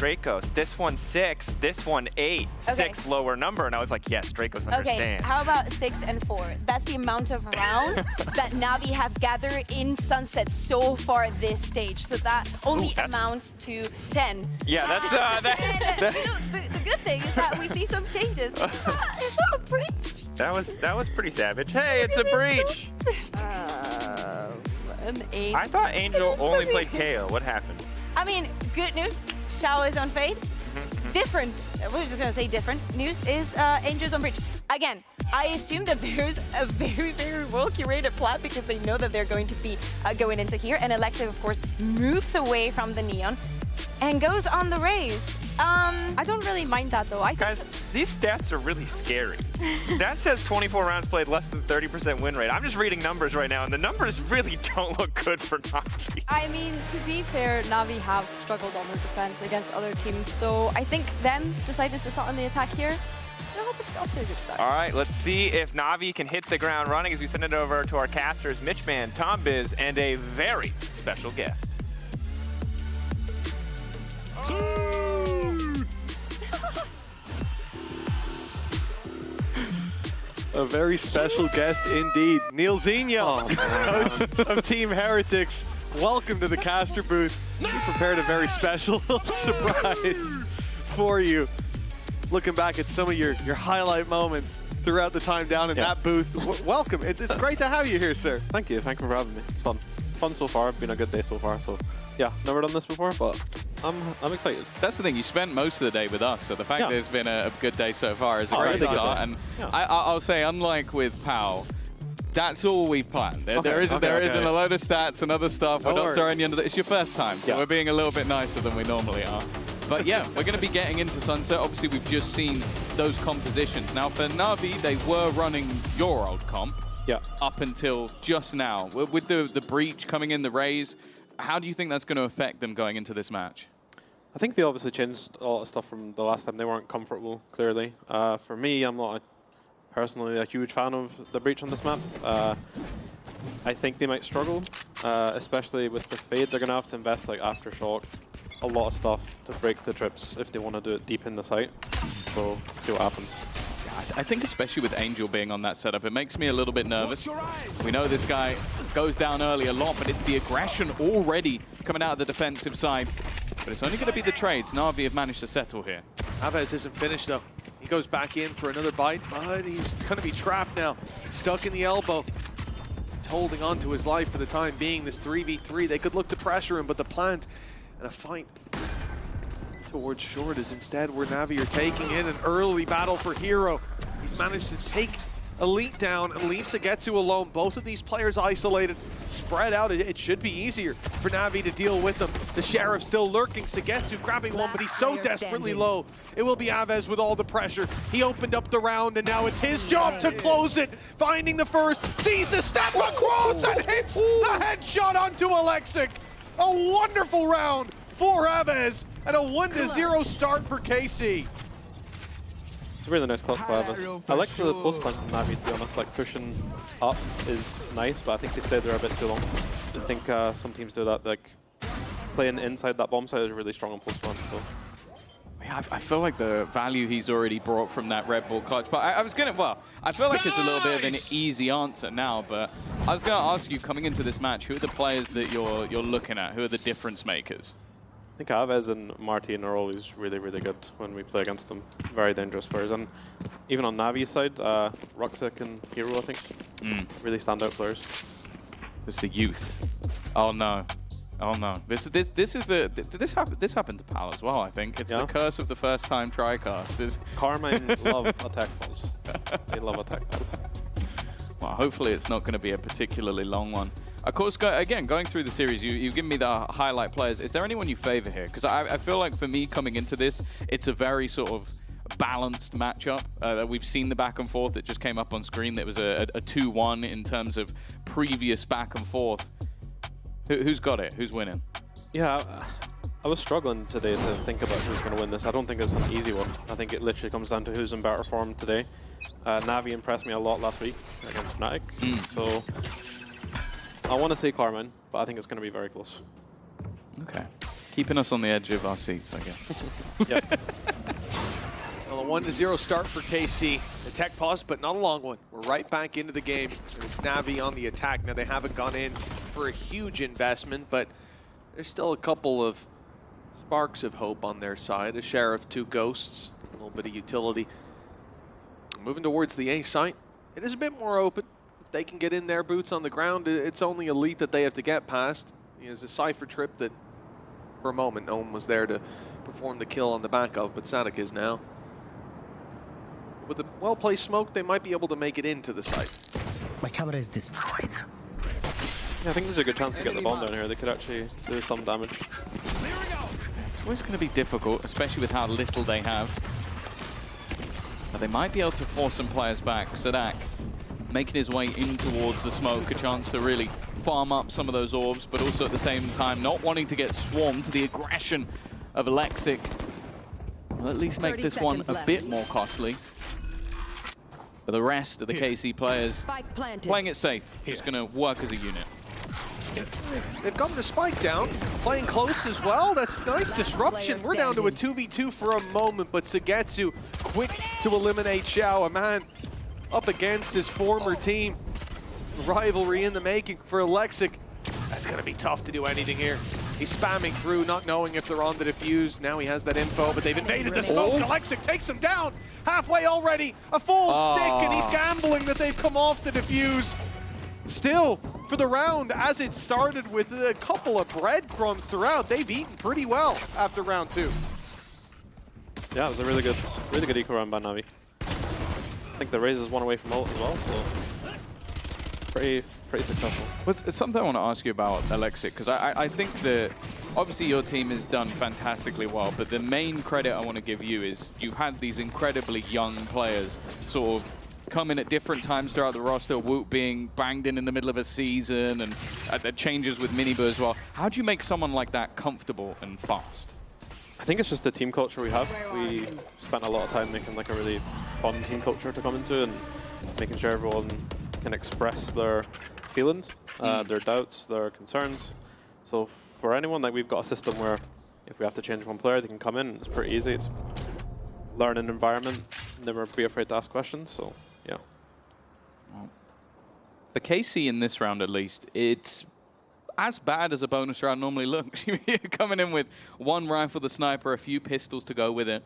Dracos. This one 6, this one 8. Okay. 6 lower number, and I was like, yes, Dracos understand. Okay, how about 6 and 4? That's the amount of rounds that Navi have gathered in Sunset so far this stage. So that only amounts to 10. Yeah, that's You know, the good thing is that we see some changes. It's not a breach. that was pretty savage. Hey, it's a breach. An 8. I thought Angel only played KO. What happened? I mean, good news. Xiao is on Fade. Different. We were just gonna say different news is Angel's on Breach. Again, I assume that there's a very, very well curated plan because they know that they're going to be going into here. And Alexa, of course, moves away from the Neon and goes on the Raze. I don't really mind that though. Guys, these stats are really scary. That says 24 rounds played, less than 30% win rate. I'm just reading numbers right now, and the numbers really don't look good for Navi. I mean, to be fair, Navi have struggled on their defense against other teams, so I think them decided to start on the attack here. I hope it's off to a good start. All right, let's see if Navi can hit the ground running as we send it over to our casters, Mitchman, Tom Biz, and a very special guest. A very special guest indeed. Neil Zeno, coach of Team Heretics. Welcome to the caster booth. We prepared a very special surprise for you. Looking back at some of your highlight moments throughout the time down in that booth. Welcome. It's great to have you here, sir. Thank you for having me. It's fun. It's fun so far. It's been a good day so far. So yeah, never done this before, but I'm excited. That's the thing, you spent most of the day with us, so the fact that it's been a good day so far is a great start. And I'll say, unlike with POW, that's all we've planned. There isn't a load of stats and other stuff. We're not throwing you under the... It's your first time, so we're being a little bit nicer than we normally are. But yeah, we're going to be getting into Sunset. Obviously, we've just seen those compositions. Now, for Navi, they were running your old comp up until just now. With the breach coming in, the Raze, how do you think that's going to affect them going into this match? I think they obviously changed a lot of stuff from the last time. They weren't comfortable, clearly. For me, I'm not personally a huge fan of the breach on this map. I think they might struggle, especially with the Fade. They're going to have to invest like Aftershock, a lot of stuff to break the trips if they want to do it deep in the site. So, see what happens. I think especially with Angel being on that setup, it makes me a little bit nervous. We know this guy goes down early a lot, but it's the aggression already coming out of the defensive side. But it's only going to be the trades Navi have managed to settle here. Aves isn't finished though. He goes back in for another bite, but he's going to be trapped now. Stuck in the elbow. He's holding on to his life for the time being. This 3v3, they could look to pressure him, but the plant and a fight towards short is instead where Navi are taking in an early battle for Hero. He's managed to take Elite down and leaves Sagetsu alone. Both of these players isolated, spread out. It should be easier for Navi to deal with them. The Sheriff still lurking. Sagetsu grabbing one, but he's so desperately low. It will be Aves with all the pressure. He opened up the round, and now it's his job to close it. Finding the first, sees the step across, and hits the headshot onto Alexic. A wonderful round for Aves, and a 1-0 start for KC. It's a really nice clutch by Aves. I like the post plant from Navi, to be honest. Like, pushing up is nice, but I think they stayed there a bit too long. I think some teams do that. Like, playing inside that bomb site is really strong on post plant. So. Yeah, I feel like the value he's already brought from that Red Bull clutch. But I was going to, well, I feel like it's a little bit of an easy answer now, but I was going to ask you, coming into this match, who are the players that you're looking at? Who are the difference makers? I think Aves and Martin are always really, really good when we play against them. Very dangerous players. And even on Navi's side, Rucksack and Hero, I think, really standout players. It's the youth. Oh no. Oh no. This happened to Pal as well, I think. It's the curse of the first time TriCast. Carmine love attack balls. They love attack balls. Well, hopefully it's not going to be a particularly long one. Of course, again, going through the series, you've given me the highlight players. Is there anyone you favor here? Because I feel like for me, coming into this, it's a very sort of balanced matchup. We've seen the back and forth that just came up on screen. That was a 2-1 in terms of previous back and forth. Who's got it? Who's winning? Yeah, I was struggling today to think about who's going to win this. I don't think it's an easy one. I think it literally comes down to who's in better form today. Navi impressed me a lot last week against Fnatic. So I want to say Carmine, but I think it's going to be very close. Okay. Keeping us on the edge of our seats, I guess. Yep. Well, a 1-0 start for KC. A tech pause, but not a long one. We're right back into the game. And it's Navi on the attack. Now, they haven't gone in for a huge investment, but there's still a couple of sparks of hope on their side. A Sheriff, 2 Ghosts, a little bit of utility. Moving towards the A site. It is a bit more open. If they can get in their boots on the ground, it's only Elite that they have to get past. It's a Cypher trip that, for a moment, no one was there to perform the kill on the back of, but Sadik is now. With a well-placed smoke, they might be able to make it into the site. My camera is destroyed. Yeah, I think there's a good chance to get the bomb down here. They could actually do some damage. It's always going to be difficult, especially with how little they have. But they might be able to force some players back. Sadak making his way in towards the smoke, a chance to really farm up some of those orbs, but also at the same time not wanting to get swarmed. The aggression of Alexic will at least make this one a bit more costly. For the rest of the KC players, playing it safe, just going to work as a unit. They've gotten the spike down, playing close as well. That's nice disruption. We're down to a 2v2 for a moment, but Sugetsu quick to eliminate Xiao, a man up against his former team. Rivalry in the making for Alexic. That's going to be tough to do anything here. He's spamming through, not knowing if they're on the defuse. Now he has that info, but they've invaded the smoke. Alexic takes them down. Halfway already. A full stick, and he's gambling that they've come off the defuse. Still, for the round, as it started with a couple of breadcrumbs throughout, they've eaten pretty well after round 2. Yeah, it was a really good eco run by Navi. I think the Raze is 1 away from ult as well, so pretty successful. Well, it's something I want to ask you about Alexic, because I think that obviously your team has done fantastically well, but the main credit I want to give you is you've had these incredibly young players sort of come in at different times throughout the roster, Woot being banged in the middle of a season, and changes with Minibu as well. How do you make someone like that comfortable and fast? I think it's just the team culture we have. We spent a lot of time making like a really fun team culture to come into, and making sure everyone can express their feelings, their doubts, their concerns. So for anyone, like, we've got a system where if we have to change one player, they can come in. It's pretty easy. It's learn an environment, never be afraid to ask questions. So yeah. For KC in this round, at least, it's as bad as a bonus round normally looks. You're coming in with 1 rifle, the sniper, a few pistols to go with it.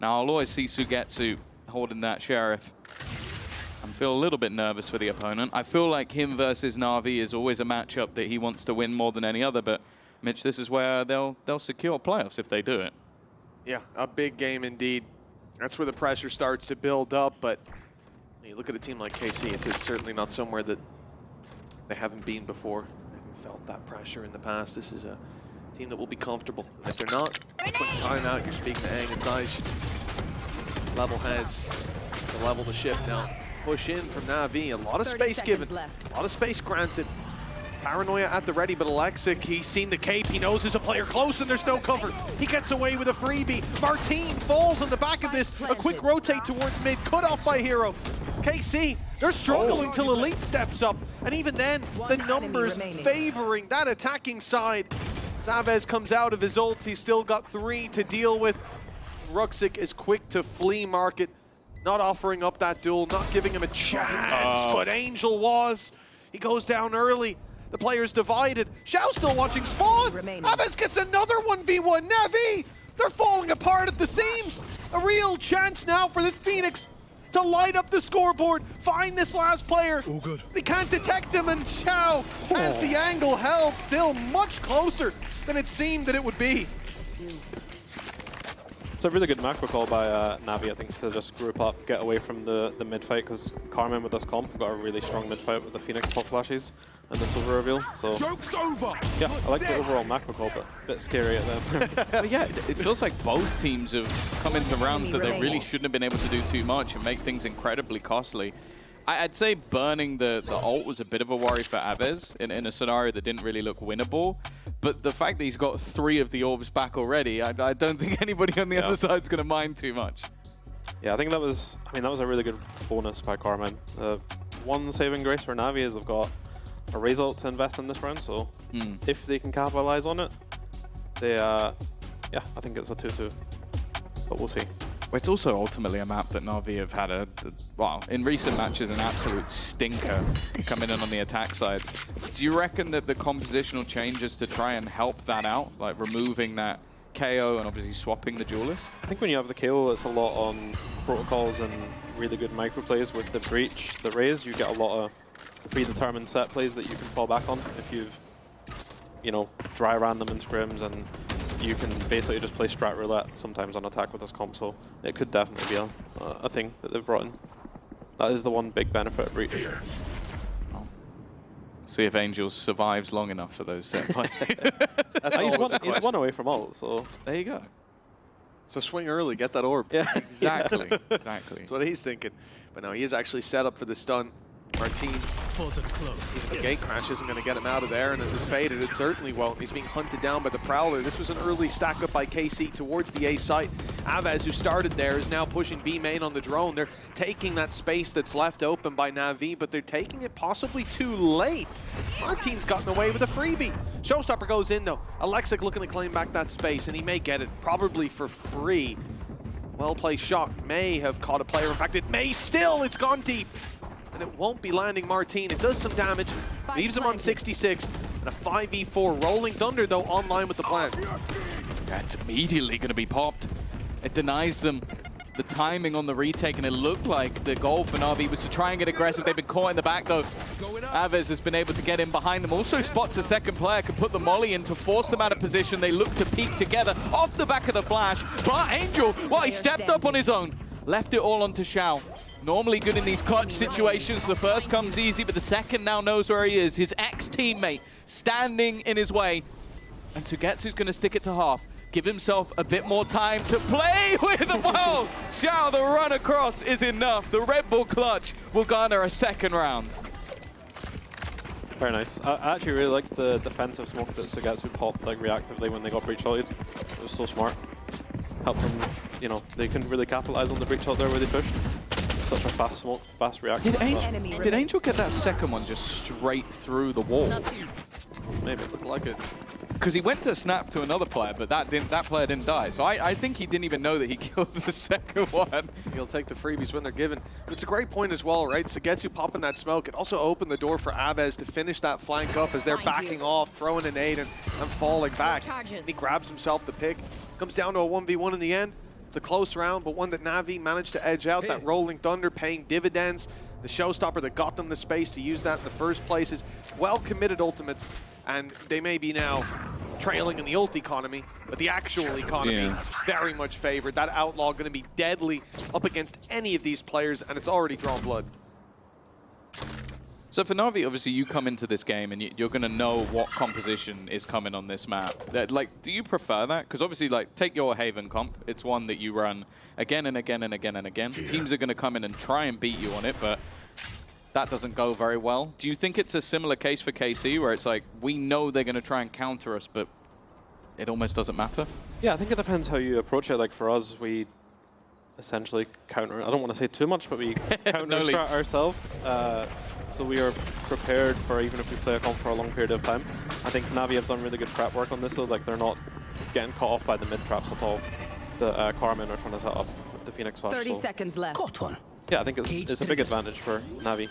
Now, I'll always see Sugetsu holding that Sheriff. I feel a little bit nervous for the opponent. I feel like him versus Navi is always a matchup that he wants to win more than any other, but Mitch, this is where they'll secure playoffs if they do it. Yeah, a big game indeed. That's where the pressure starts to build up, but when you look at a team like KC, it's certainly not somewhere that they haven't been before. They haven't felt that pressure in the past. This is a team that will be comfortable. And if they're not, a quick timeout. You're speaking to Aang and Zaish. Level heads to level the ship now. Push in from Navi. A lot of space given. A lot of space granted. Paranoia at the ready, but Alexic, he's seen the cape. He knows there's a player close and there's no cover. He gets away with a freebie. Martine falls on the back of this. A quick rotate towards mid, cut off by Hero. KC, they're struggling till Elite steps up. And even then, the numbers favoring that attacking side. Zavez comes out of his ult. He's still got 3 to deal with. Ruxic is quick to flea market, not offering up that duel, not giving him a chance, but Angel was. He goes down early. The players divided. Xiao's still watching spawn. Aves gets another 1v1. Navi, they're falling apart at the seams. A real chance now for this Phoenix to light up the scoreboard, find this last player. Oh, good. They can't detect him, and Xiao has the angle held, still much closer than it seemed that it would be. It's a really good macro call by Navi, I think, to just group up, get away from the mid fight, because Carmen with this comp got a really strong mid fight with the Phoenix pop flashes and the silver reveal. So Joke's over. yeah, I like the overall macro call, but a bit scary at them. But yeah, it feels like both teams have come into rounds that they really shouldn't have been able to do too much and make things incredibly costly. I'd say burning the ult was a bit of a worry for Aves in a scenario that didn't really look winnable. But the fact that he's got 3 of the orbs back already, I don't think anybody on the other side's going to mind too much. Yeah, I think that was a really good bonus by Carmen. One saving grace for Navi is they've got a Raze ult to invest in this round, so if they can capitalize on it, they, yeah, I think it's a 2-2, but we'll see. Well, it's also ultimately a map that Na'Vi have had well, in recent matches, an absolute stinker coming in on the attack side. Do you reckon that the compositional changes to try and help that out, like removing that KO and obviously swapping the duelist? I think when you have the KO, it's a lot on protocols and really good micro plays. With the breach, the raise, you get a lot of predetermined set plays that you can fall back on if you've, you know, dry ran them in scrims, and you can basically just play strat roulette sometimes on attack with this comp, so it could definitely be a thing that they've brought in. That is the one big benefit of breach. See if Angel survives long enough for those set plays. He's one away from ult, so there you go. So swing early, get that orb. yeah, Exactly, exactly. That's what he's thinking. But no, he is actually set up for the stun. Martin, even the gate crash isn't going to get him out of there, and as it's faded, it certainly won't. He's being hunted down by the Prowler. This was an early stack up by KC towards the A site. Avaz, who started there, is now pushing B main on the drone. They're taking that space that's left open by NAVI, but they're taking it possibly too late. Martin's gotten away with a freebie. Showstopper goes in though. Alexic looking to claim back that space, and he may get it, probably for free. Well played shot. May have caught a player. In fact, it may still. It's gone deep. And it won't be landing Martin. It does some damage, leaves him on 66, and a 5v4. Rolling Thunder, though, online with the plan. That's immediately going to be popped. It denies them the timing on the retake, and it looked like the goal for Na'Vi was to try and get aggressive. They've been caught in the back, though. Avez has been able to get in behind them. Also spots the second player, can put the molly in to force them out of position. They look to peek together off the back of the flash. But Angel, well, he stepped up on his own. Left it all onto Xiao. Normally good in these clutch situations. The first comes easy, but the second now knows where he is. His ex-teammate standing in his way. And Sugetsu's going to stick it to half. Give himself a bit more time to play with the ball. Xiao, the run across is enough. The Red Bull clutch will garner a second round. Very nice. I actually really liked the defensive smoke that Sugetsu popped like reactively when they got breach ulted. It was so smart. Helped them, you know, they couldn't really capitalize on the breach ult there where they pushed. Such a fast smoke, fast reaction. Did Angel get that second one just straight through the wall? Maybe it looked like it. Because he went to snap to another player, but that player didn't die. So I think he didn't even know that he killed the second one. He'll take the freebies when they're given. It's a great point as well, right? Sugetsu popping that smoke. It also opened the door for Avez to finish that flank up as they're backing off, throwing an nade and falling back. And he grabs himself the pick. Comes down to a 1v1 in the end. It's a close round, but one that Navi managed to edge out. That Rolling Thunder paying dividends. The showstopper that got them the space to use that in the first place is well-committed ultimates, and they may be now trailing in the ult economy, but the actual economy very much favored. That Outlaw going to be deadly up against any of these players, and it's already drawn blood. So for Na'Vi, obviously you come into this game and you're going to know what composition is coming on this map. Like, do you prefer that? Because obviously, like, take your Haven comp. It's one that you run again and again and again and again. Teams are going to come in and try and beat you on it, but that doesn't go very well. Do you think it's a similar case for KC, where it's like, we know they're going to try and counter us, but it almost doesn't matter? Yeah, I think it depends how you approach it. Like for us, we essentially counter, I don't want to say too much, but we counter-strat ourselves. So we are prepared for even if we play a comp for a long period of time. I think Navi have done really good prep work on this, though. Like they're not getting caught off by the mid traps at all. The Carmen are trying to set up with the Phoenix Flash. 30 seconds left. Caught one. Yeah, I think it's a big advantage for Navi,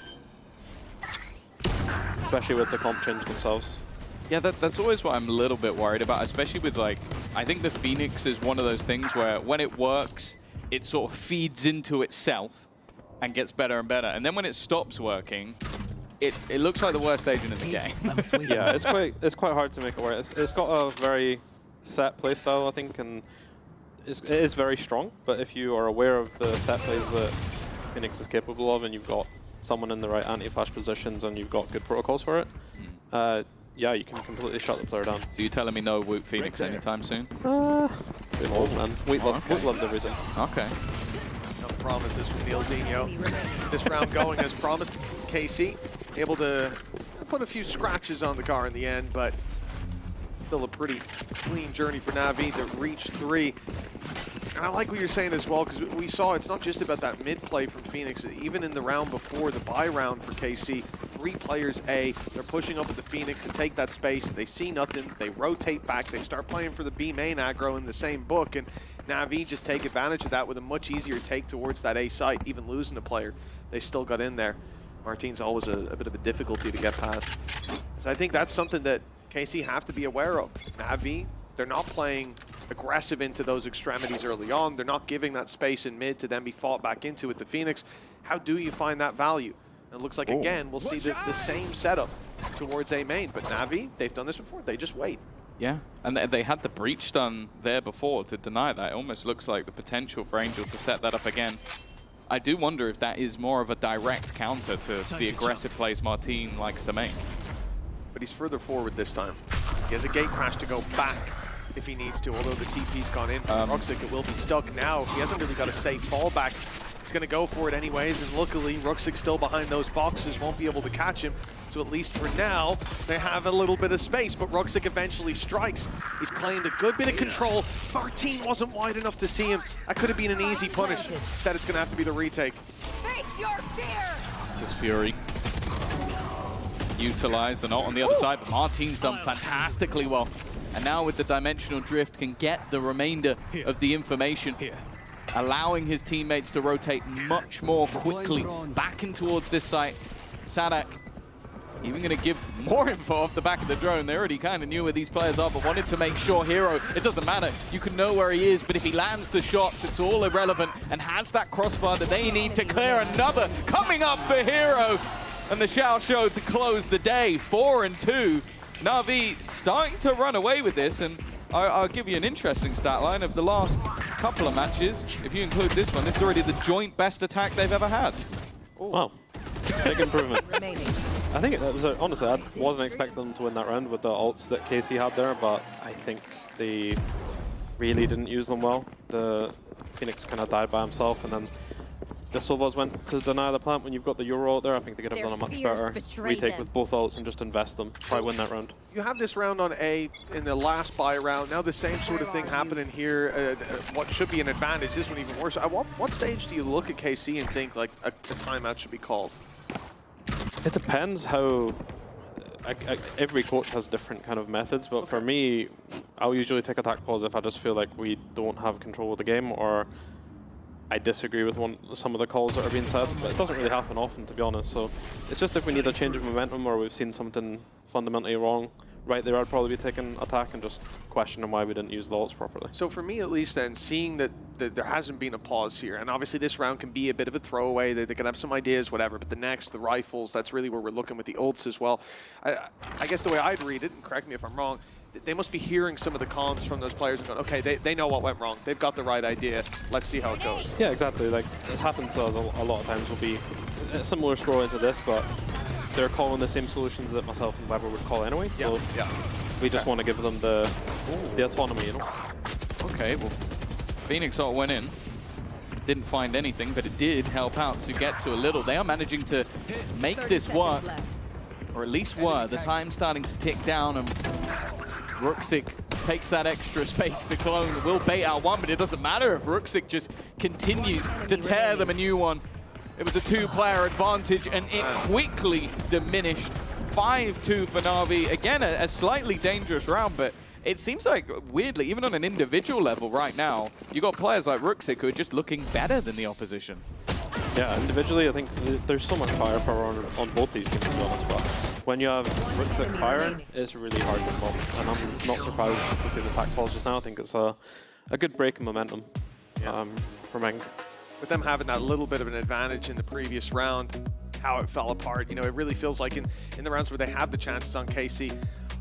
especially with the comp change themselves. Yeah, that's always what I'm a little bit worried about, especially with, like, I think the Phoenix is one of those things where when it works, it sort of feeds into itself and gets better and better. And then when it stops working, it looks like the worst agent in the game. Yeah, it's quite hard to make it work. It's got a very set playstyle, I think, and it is very strong. But if you are aware of the set plays that Phoenix is capable of, and you've got someone in the right anti-flash positions, and you've got good protocols for it, yeah, you can completely shut the player down. So you're telling me no Woot Phoenix anytime soon? Bit old, man. Woot loves everything. Okay. Promises from Neil Zinho. This round going as promised. KC able to put a few scratches on the car in the end, but still a pretty clean journey for Navi to reach 3. And I like what you're saying as well, because we saw it's not just about that mid play from Phoenix. Even in the round before, the bye round for KC, 3 players A. They're pushing up at the Phoenix to take that space. They see nothing. They rotate back. They start playing for the B main aggro in the same book. And NAVI just take advantage of that with a much easier take towards that A site. Even losing a player, they still got in there. Martine's always a bit of a difficulty to get past. So I think that's something that KC have to be aware of. NAVI, they're not playing aggressive into those extremities early on. They're not giving that space in mid to then be fought back into with the Phoenix. How do you find that value? And it looks like, again, we'll see the same setup towards A main. But NAVI, they've done this before. They just wait. Yeah, and they had the breach done there before to deny that. It almost looks like the potential for Angel to set that up again. I do wonder if that is more of a direct counter to the aggressive plays Martine likes to make. But he's further forward this time. He has a gate crash to go back if he needs to, although the TP's gone in. Ruxic, it will be stuck now. He hasn't really got a safe fallback. He's going to go for it anyways, and luckily Ruxic's still behind those boxes, won't be able to catch him. So at least for now, they have a little bit of space, but Ruxic eventually strikes. He's claimed a good bit of control. Martine wasn't wide enough to see him. That could have been an easy punish. Instead, it's going to have to be the retake. Face your fear! Just Fury. Utilized and ult on the other side, but Martine's done fantastically well. And now with the dimensional drift can get the remainder of the information, allowing his teammates to rotate much more quickly back in towards this site. Sadak even going to give more info off the back of the drone. They already kind of knew where these players are, but wanted to make sure Hero, it doesn't matter. You can know where he is, but if he lands the shots, it's all irrelevant, and has that crossbar that they need to clear another. Coming up for Hero, and the Xiao Show to close the day, 4-2. NAVI starting to run away with this, and I'll give you an interesting stat line of the last couple of matches. If you include this one, this is already the joint best attack they've ever had. Wow, big improvement. I think it was, honestly, I wasn't expecting them to win that round with the ults that KC had there, but I think they really didn't use them well. The Phoenix kind of died by himself, and then the Silvas went to deny the plant. When you've got the Euro out there, I think they could have done a much better retake with both ults and just invest them, probably win that round. You have this round on A in the last buy round. Now the same sort of thing happening here. What should be an advantage, this one even worse. At what stage do you look at KC and think like a timeout should be called? It depends how... every coach has different kind of methods, but for me, I'll usually take attack pause if I just feel like we don't have control of the game, or I disagree with some of the calls that are being said, but it doesn't really happen often, to be honest. So it's just if we need a change of momentum or we've seen something fundamentally wrong, right there I'd probably be taking attack and just questioning why we didn't use the ults properly. So for me at least then, seeing that there hasn't been a pause here, and obviously this round can be a bit of a throwaway, they can have some ideas, whatever, but the next, the rifles, that's really where we're looking with the ults as well. I guess the way I'd read it, and correct me if I'm wrong, they must be hearing some of the comms from those players and going, okay, they know what went wrong. They've got the right idea. Let's see how it goes. Yeah, exactly. Like, it's happened to us a lot of times. Will be a similar score into this, but they're calling the same solutions that myself and Weber would call anyway. So we just want to give them the autonomy, you know? Okay, well, Phoenix all went in. Didn't find anything, but it did help out to get to a little. They are managing to make this work, or at least were. The time's starting to tick down, and Ruxic takes that extra space to clone. Will bait out one, but it doesn't matter if Ruxic just continues to tear them a new one. It was a two-player advantage, and it quickly diminished. 5-2 for NAVI. Again, a slightly dangerous round, but it seems like, weirdly, even on an individual level right now, you got players like Ruxic who are just looking better than the opposition. Yeah, individually, I think there's so much firepower on both these teams, to be honest, but when you have Ruxic firing, it's really hard to stop, and I'm not surprised to see the attack falls just now. I think it's a good break in momentum for Meng. With them having that little bit of an advantage in the previous round, how it fell apart, you know, it really feels like in the rounds where they have the chances on KC,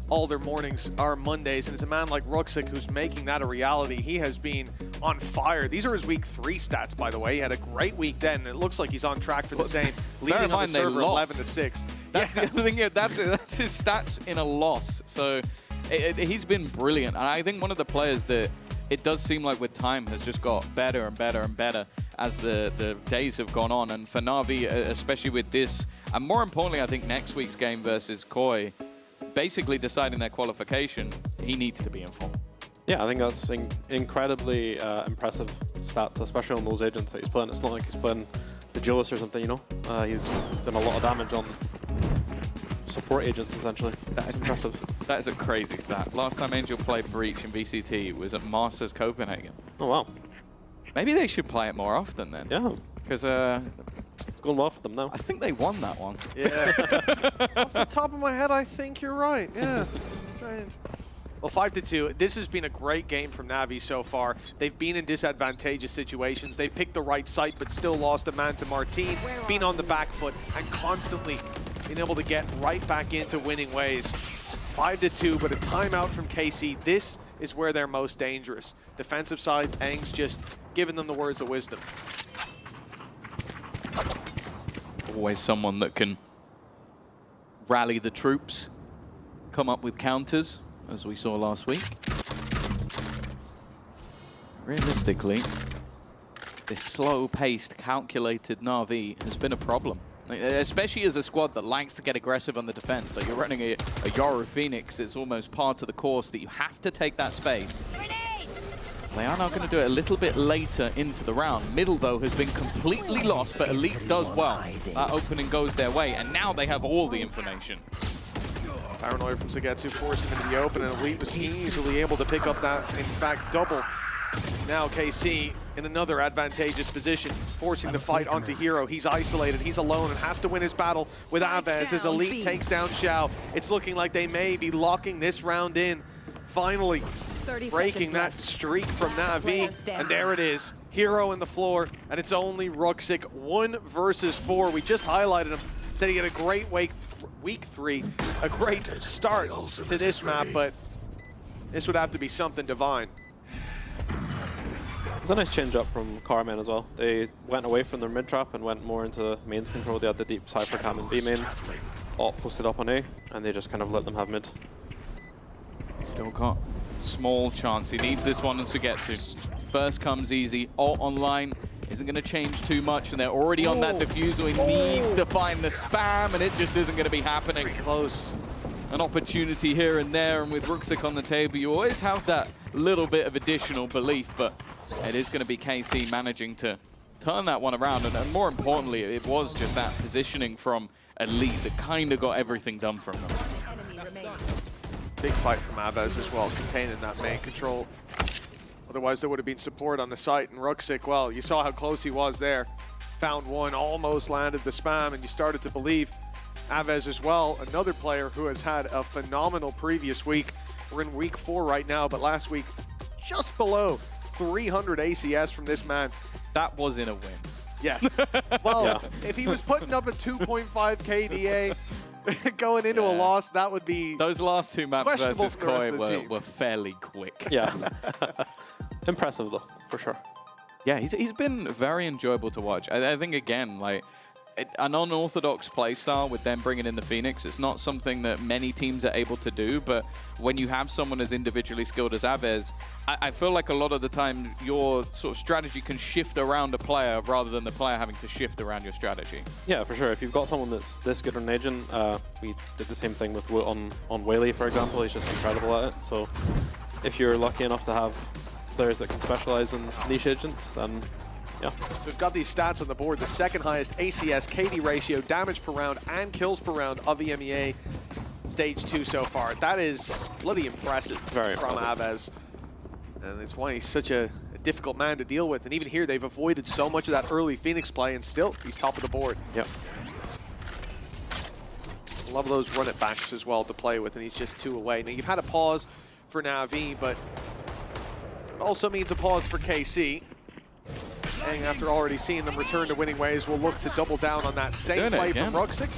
all their mornings are Mondays, and it's a man like Ruxic who's making that a reality. He has been on fire. These are his week 3 stats, by the way. He had a great week then, and it looks like he's on track for the same, leading on the server 11-6. That's the other thing here. That's his stats in a loss. So he's been brilliant, and I think one of the players that it does seem like with time has just got better and better and better as the days have gone on. And for NAVI, especially with this, and more importantly, I think next week's game versus Koi, basically deciding their qualification, he needs to be in form. Yeah, I think that's incredibly impressive stats, especially on those agents that he's playing. It's not like he's playing the Julius or something, you know? He's done a lot of damage on support agents, essentially. That's impressive. That is a crazy stat. Last time Angel played Breach in VCT was at Masters Copenhagen. Oh, wow. Maybe they should play it more often then. Yeah. Because it's going well for them now. I think they won that one. Yeah. Off the top of my head, I think you're right. Yeah. Strange. Well, 5-2. This has been a great game from Navi so far. They've been in disadvantageous situations. They've picked the right site, but still lost a man to Martin. Been on the back foot and constantly been able to get right back into winning ways. 5-2, but a timeout from KC. This is where they're most dangerous. Defensive side, Aang's just giving them the words of wisdom. Always someone that can rally the troops, come up with counters, as we saw last week. Realistically, this slow-paced, calculated Na'Vi has been a problem. Especially as a squad that likes to get aggressive on the defense. Like you're running a Yoru Phoenix, it's almost par to the course that you have to take that space. They are now going to do it a little bit later into the round. Middle, though, has been completely lost, but Elite does well. That opening goes their way, and now they have all the information. Paranoia from Sagetsu forced him into the open, and Elite was easily able to pick up that, in fact, double. Now KC in another advantageous position, forcing the fight onto Hero. He's isolated, he's alone, and has to win his battle with Avez as Elite takes down Xiao. It's looking like they may be locking this round in. Finally, breaking that streak from Navi, and there it is. Hero in the floor, and it's only Ruxic, 1 versus 4. We just highlighted him, said he had a great week 3, a great start to this map, but this would have to be something divine. It was a nice change up from Carmen as well. They went away from their mid trap and went more into mains control. They had the deep Cypher cam in B main, alt posted up on A, and they just kind of let them have mid. Still got small chance. He needs this one to get to. First comes easy. Alt online isn't going to change too much, and they're already on that diffusal. He needs to find the spam, and it just isn't going to be happening. Pretty close. An opportunity here and there, and with Ruxic on the table, you always have that little bit of additional belief, but it is going to be KC managing to turn that one around, and more importantly, it was just that positioning from Elite that kind of got everything done from them. Big fight from Avez as well, containing that main control. Otherwise, there would have been support on the site, and Ruxic, well, you saw how close he was there. Found one, almost landed the spam, and you started to believe. Avez as well, another player who has had a phenomenal previous week. We're in week 4 right now, but last week, just below 300 ACS from this man. That was in a win. Yes. Well, if he was putting up a 2.5 KDA going into a loss, that would be those last 2 maps versus Koi were fairly quick. Yeah. Impressive, though, for sure. Yeah, he's been very enjoyable to watch. I think, again, like, an unorthodox playstyle with them bringing in the Phoenix. It's not something that many teams are able to do, but when you have someone as individually skilled as Avez, I feel like a lot of the time your sort of strategy can shift around a player rather than the player having to shift around your strategy. Yeah, for sure. If you've got someone that's this good on agent, we did the same thing with on Whaley, for example. He's just incredible at it. So if you're lucky enough to have players that can specialize in niche agents, then yeah. We've got these stats on the board. The second highest ACS, KD ratio, damage per round, and kills per round of EMEA Stage 2 so far. That is bloody impressive from Avez. And it's why he's such a difficult man to deal with. And even here, they've avoided so much of that early Phoenix play, and still, he's top of the board. Yep. Love those run it backs as well to play with, and he's just 2 away. Now, you've had a pause for Navi, but it also means a pause for KC. And after already seeing them return to winning ways, we'll look to double down on that same play from Ruxic.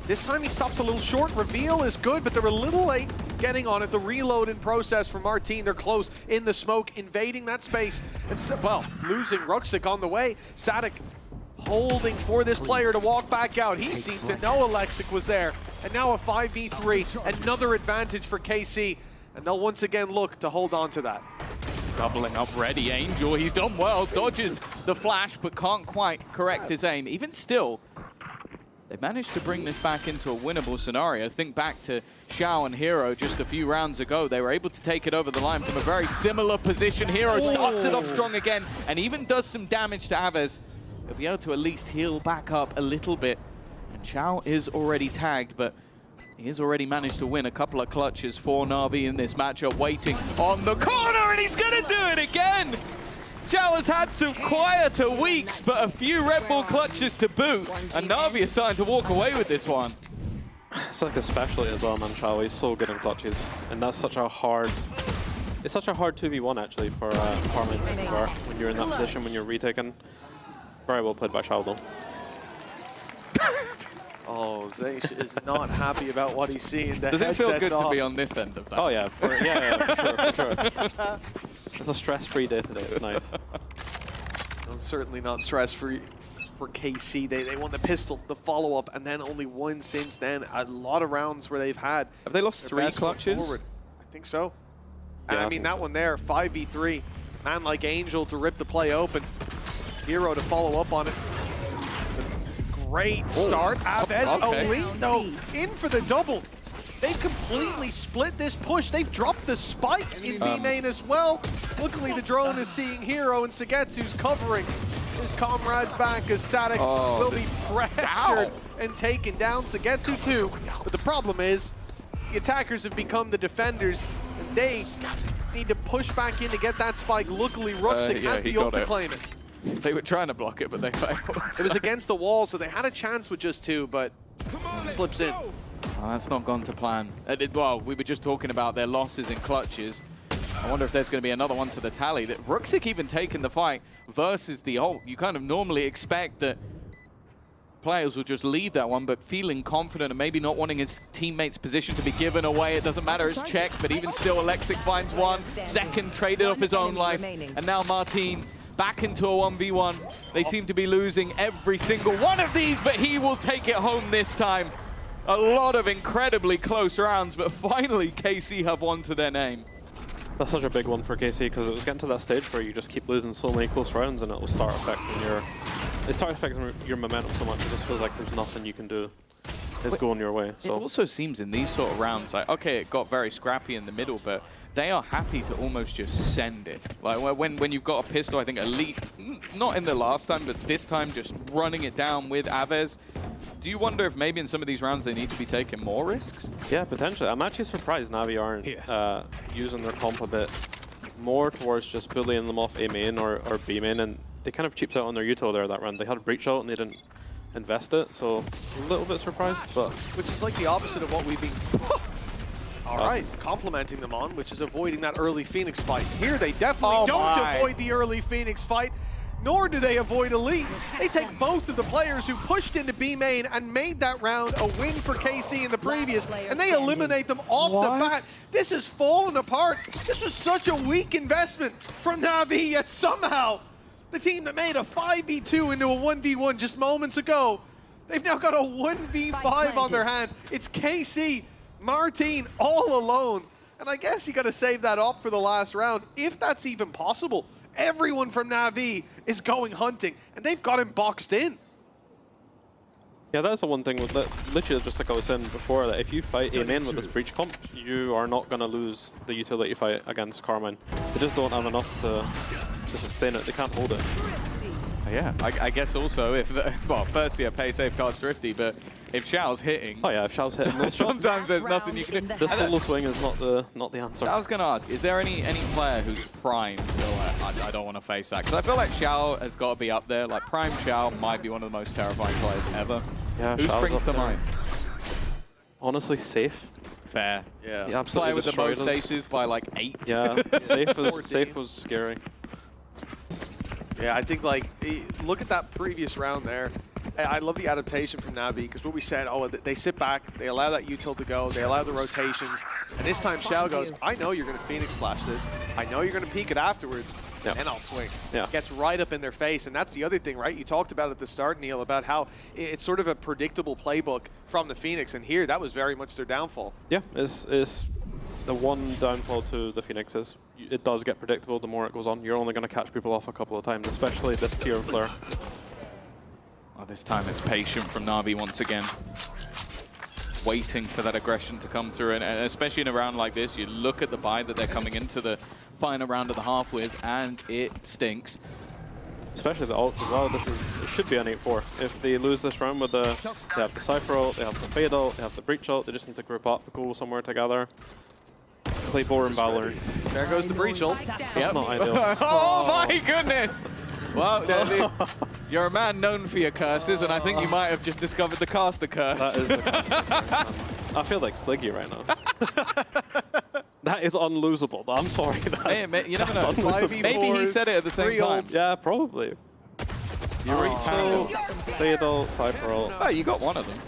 This time he stops a little short. Reveal is good, but they're a little late getting on it. The reload in process from Martin. They're close in the smoke, invading that space. And well, losing Ruxic on the way. Sadik holding for this player to walk back out. He seemed to know Alexic was there. And now a 5v3, another advantage for KC. And they'll once again look to hold on to that. Doubling up ready, Angel, he's done well, dodges the flash, but can't quite correct his aim. Even still, they managed to bring this back into a winnable scenario. Think back to Xiao and Hero just a few rounds ago. They were able to take it over the line from a very similar position. Hero starts it off strong again, and even does some damage to Avez. He'll be able to at least heal back up a little bit. And Xiao is already tagged, but He has already managed to win a couple of clutches for Na'Vi in this matchup, waiting on the corner, and he's going to do it again! Xiao has had some quieter weeks, but a few Red Bull clutches to boot, and Na'Vi is starting to walk away with this one. It's like a specialty as well, man. Xiao, he's so good in clutches, and that's such a hard. It's such a hard 2v1 actually for Carmen when you're in that position when you're retaking. Very well played by Xiao though. Oh, Zaysh is not happy about what he's seeing. Does it feel good to be on this end of that? Oh yeah, for sure. It's a stress-free day today. It's nice. Well, certainly not stress-free for KC. They won the pistol, the follow-up, and then only one since then. A lot of rounds where they've had. Have they lost 3 clutches? Forward. I think so. And Yeah, I mean, that one there, 5v3. Man like Angel to rip the play open. Hero to follow up on it. Great start. Aves, Elite, though, in for the double. They've completely split this push. They've dropped the spike in B main as well. Luckily, the drone is seeing Hero, and Sagetsu's covering his comrades back as Sadek will be pressured and taken down. Sagetsu too. But the problem is, the attackers have become the defenders, and they need to push back in to get that spike. Luckily, Ruxik has the ult to claim it. They were trying to block it, but they failed. It was against the wall, so they had a chance with just 2, but he slips in. Oh, that's not gone to plan. Well, we were just talking about their losses in clutches. I wonder if there's going to be another one to the tally. That Ruxik even taking the fight versus the ult. You kind of normally expect that players will just leave that one, but feeling confident and maybe not wanting his teammates' position to be given away. It doesn't matter, it's checked, but even still, Alexic finds one. Second traded off his own life. And now Martin back into a 1v1. They seem to be losing every single one of these, but he will take it home this time. A lot of incredibly close rounds, but finally KC have one to their name. That's such a big one for KC because it was getting to that stage where you just keep losing so many close rounds and it will start affecting your momentum so much. It just feels like there's nothing you can do. It's going your way. So it also seems in these sort of rounds, like, okay, it got very scrappy in the middle, but they are happy to almost just send it. Like when you've got a pistol, I think Elite, not in the last time, but this time just running it down with Aves. Do you wonder if maybe in some of these rounds they need to be taking more risks? yeah, potentially. I'm actually surprised Navi aren't using their comp a bit more towards just bullying them off A main or B main, and they kind of cheaped out on their util there that round. They had a breach out and they didn't invest it, so a little bit surprised, but which is like the opposite of what we've been complimenting them on, which is avoiding that early Phoenix fight. Here they definitely don't avoid the early Phoenix fight, nor do they avoid Elite. They take both of the players who pushed into B main and made that round a win for KC in the previous, and they eliminate them off the bat. This has fallen apart. This was such a weak investment from Navi, yet somehow the team that made a 5v2 into a 1v1 just moments ago, they've now got a 1v5 on their hands. It's KC, Martin, all alone. And I guess you got to save that up for the last round, if that's even possible. Everyone from Navi is going hunting, and they've got him boxed in. yeah, that's the one thing with that. Literally, just like I was saying before, that if you fight A main with this breach comp, you are not going to lose the utility fight against Carmine. They just don't have enough to sustain it. They can't hold it. Yeah, I guess also if, well, firstly a pay safe card's thrifty, but if Xiao's hitting... Oh yeah, if Xiao's hitting those shots, sometimes there's nothing you can do. the solo swing is not the answer. I was going to ask, is there any player who's prime? I don't want to face that, because I feel like Xiao has got to be up there. Like prime Xiao might be one of the most terrifying players ever. Yeah, who Xiao's springs to up there. mind? Honestly, Safe. Fair. Yeah. He absolutely Player with the destroyed most us. aces by like 8. Yeah, Safe was scary. Yeah, I think, like, look at that previous round there. I love the adaptation from Navi, because what we said, they sit back, they allow that util to go, they allow the rotations, and this time Xiao goes, I know you're going to Phoenix Flash this, I know you're going to peek it afterwards, and I'll swing. Yeah. Gets right up in their face, and that's the other thing, right? You talked about at the start, Neil, about how it's sort of a predictable playbook from the Phoenix, and here, that was very much their downfall. Yeah, it's the one downfall to the Phoenix is it does get predictable the more it goes on. You're only going to catch people off a couple of times, especially this tier of player. Oh, this time it's patient from Navi once again. Waiting for that aggression to come through, and especially in a round like this, you look at the buy that they're coming into the final round of the half with, and it stinks. especially the ults as well. It should be an 8-4. If they lose this round with they have the Cypher ult, they have the Fade ult, they have the Breach ult, they just need to group up, go somewhere together. Play boring Valorant. There goes the Breach ult. That's not ideal. Oh my goodness! Well, you're a man known for your curses, and I think you might have just discovered the caster curse. That is the curse. I feel like Sliggy right now. That is unlosable. I'm sorry. Hey, you never know. unlosable. Maybe he said it at the same time. Yeah, probably. Fade ult, Cypher ult. Oh, you got one of them.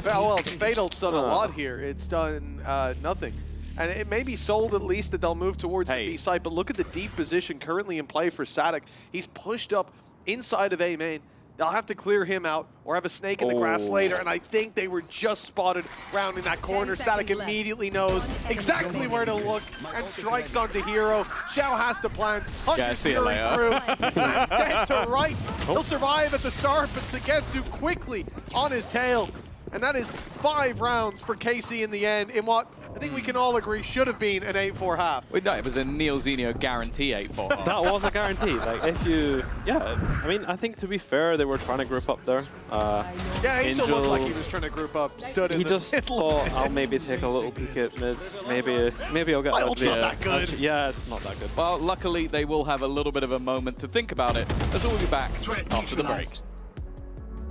Well, the Fade ult's done a lot here. It's done nothing. And it may be sold at least that they'll move towards the B site, but look at the deep position currently in play for Sadik. He's pushed up inside of A main. They'll have to clear him out or have a snake in the grass later, and I think they were just spotted rounding that corner. Sadik immediately knows exactly where to look and strikes onto Hero. Xiao has to plant. Hunter Fury through. Slams dead to rights. He'll survive at the start, but Sugetsu quickly on his tail. And that is 5 rounds for KC in the end in what I think we can all agree should have been an 8-4 half. Wait, no, it was a Neil Zenio guarantee 8-4. That was a guarantee. Like, if you... Yeah, I mean, I think to be fair, they were trying to group up there. Yeah, Angel looked like he was trying to group up. Stood in he the just middle. thought, I'll maybe take a little peek at mids. Maybe I'll get... It's not that good. Yeah, it's not that good. Well, luckily, they will have a little bit of a moment to think about it, as we'll be back after the break.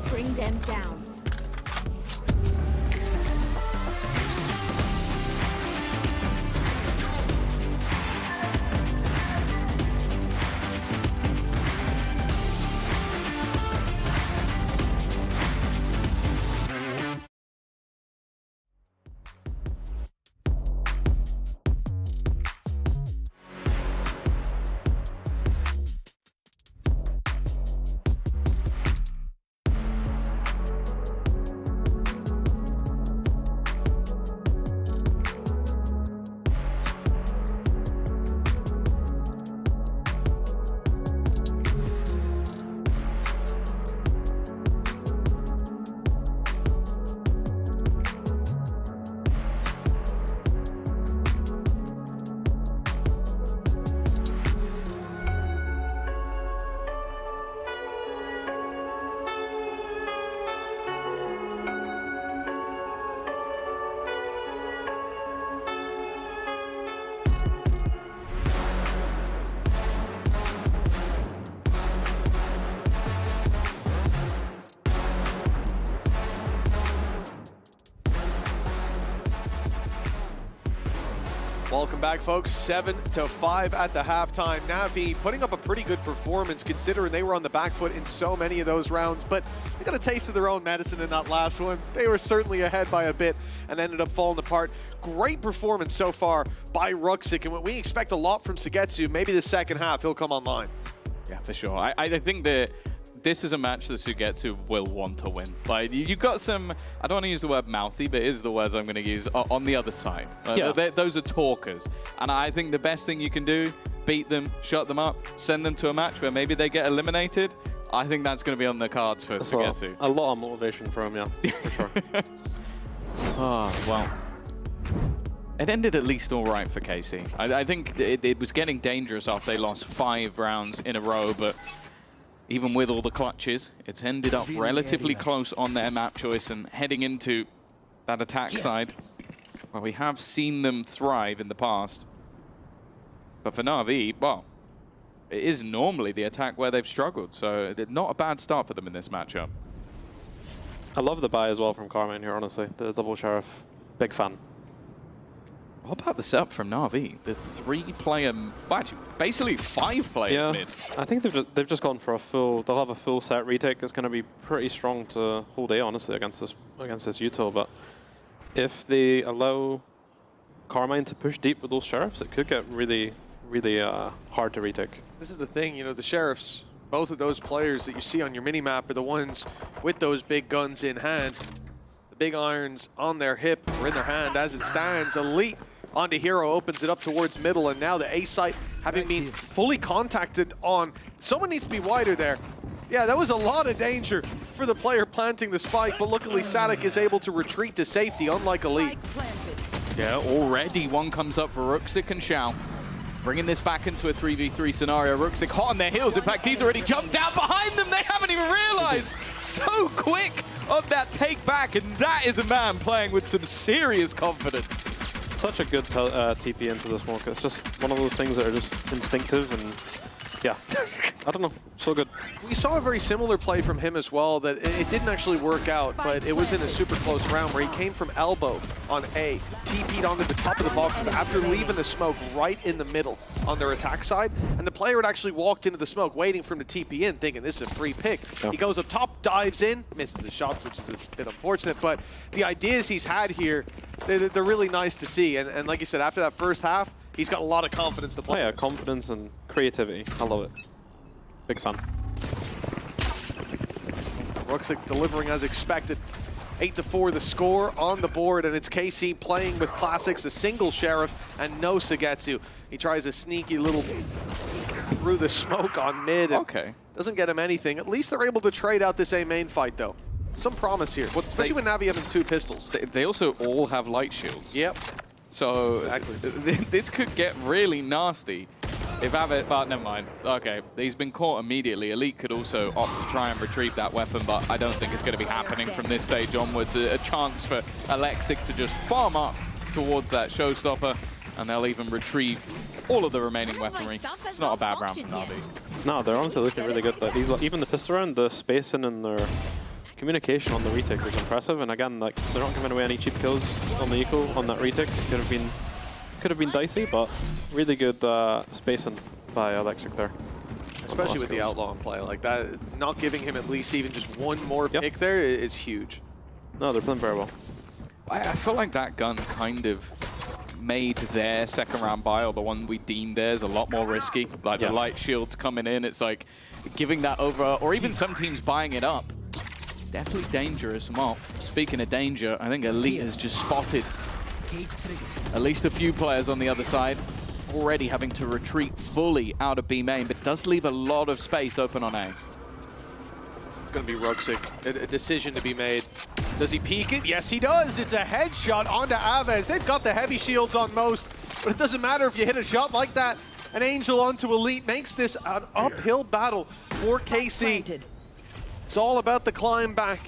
Bring them down. Welcome back, folks. 7-5 at the halftime. NAVI putting up a pretty good performance considering they were on the back foot in so many of those rounds, but they got a taste of their own medicine in that last one. They were certainly ahead by a bit and ended up falling apart. Great performance so far by Ruxic, and we expect a lot from Sugetsu. Maybe the second half he'll come online. Yeah, for sure. I think that this is a match that Sugetsu will want to win. Like, you've got some, I don't want to use the word mouthy, but it is the words I'm going to use on the other side. Those are talkers. And I think the best thing you can do, beat them, shut them up, send them to a match where maybe they get eliminated. I think that's going to be on the cards for Sugetsu. A lot of motivation for him, yeah, for sure. Oh, well. It ended at least all right for KC. I think it was getting dangerous after they lost 5 rounds in a row, but even with all the clutches, it's ended up relatively close on their map choice, and heading into that attack side, well, we have seen them thrive in the past. But for NAVI, well, it is normally the attack where they've struggled, so not a bad start for them in this matchup. I love the buy as well from Carmine here, honestly. The double Sheriff, big fan. What about the setup from NAVI? The 3-player, well, actually, basically 5 players mid. I think they've just gone for a full. They'll have a full set retake. It's going to be pretty strong to hold A, honestly, against this util. But if they allow Carmine to push deep with those Sheriffs, it could get really, really hard to retake. This is the thing, you know, the Sheriffs, both of those players that you see on your minimap are the ones with those big guns in hand. The big irons on their hip or in their hand as it stands. Elite onto Hero, opens it up towards middle, and now the A site having been fully contacted on. Someone needs to be wider there. Yeah, that was a lot of danger for the player planting the spike, but luckily Sadik is able to retreat to safety, unlike Elite. Yeah, already one comes up for Ruxic and Xiao. bringing this back into a 3v3 scenario. Rooksik hot on their heels. In fact, he's already jumped down behind them. They haven't even realized. So quick of that take back, and that is a man playing with some serious confidence. Such a good TP into the smoke. It's just one of those things that are just instinctive, and yeah, I don't know, so good. We saw a very similar play from him as well, that it didn't actually work out, but it was in a super close round where he came from elbow on A, TP'd onto the top of the boxes after leaving the smoke right in the middle on their attack side, and the player had actually walked into the smoke waiting for him to TP in, thinking this is a free pick. Yeah. He goes up top, dives in, misses his shots, which is a bit unfortunate, but the ideas he's had here, they're really nice to see, and like you said, after that first half, he's got a lot of confidence to play. Oh yeah, confidence and creativity. I love it. Big fan. Rooksik delivering as expected. 8-4 the score on the board, and it's KC playing with classics, a single Sheriff and no Sugetsu. He tries a sneaky little through the smoke on mid. And doesn't get him anything. At least they're able to trade out this A main fight though. Some promise here, especially with Navi having 2 pistols. They also all have light shields. Yep. So this could get really nasty if Avid, but never mind. Okay, he's been caught immediately. Elite could also opt to try and retrieve that weapon, but I don't think it's going to be happening from this stage onwards. A chance for Alexic to just farm up towards that showstopper, and they'll even retrieve all of the remaining weaponry. It's not a bad round from Navi. No, they're honestly looking really good. Like, these, even the pistol round, the spacing and their communication on the retake was impressive, and again, like, they're not giving away any cheap kills on the eco on that retake. Could have been dicey, but really good spacing by Alexic there. Especially with the outlaw in play like that, not giving him at least even just one more pick there is huge. No, they're playing very well. I feel like that gun kind of made their second round buy, or the one we deemed theirs, a lot more risky. Like the light shields coming in, it's like giving that over, or even some teams buying it up. Definitely dangerous. Well, speaking of danger, I think Elite has just spotted at least a few players on the other side, already having to retreat fully out of B main, but does leave a lot of space open on A. It's going to be Rooksik, a decision to be made. Does he peek it? Yes, he does. It's a headshot onto Aves. They've got the heavy shields on most, but it doesn't matter if you hit a shot like that. An Angel onto Elite makes this an uphill battle for KC. It's all about the climb back.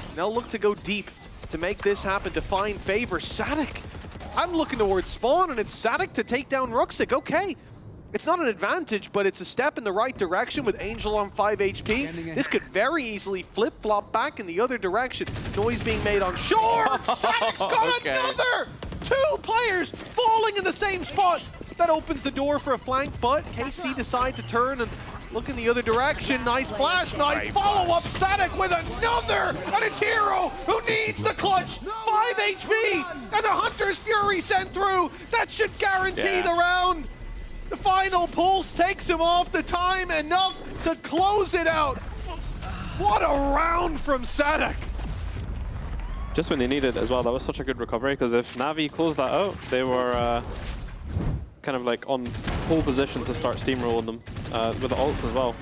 And they'll look to go deep to make this happen, to find favor. Sadik, I'm looking towards spawn, and it's Sadik to take down Rooksik. Okay, it's not an advantage, but it's a step in the right direction with Angel on 5 HP. This could very easily flip-flop back in the other direction. Noise being made on shore. Sadik's got another! 2 players falling in the same spot. That opens the door for a flank, but KC decide to turn and look in the other direction. Nice flash, nice follow-up. Sadik with another, and it's Hero who needs the clutch. 5 HP, and the Hunter's Fury sent through. That should guarantee the round. The final pulse takes him off the time, enough to close it out. What a round from Sadik. Just when they needed it as well. That was such a good recovery, because if Navi closed that out, they were kind of like on pole position to start steamrolling them with the ults as well.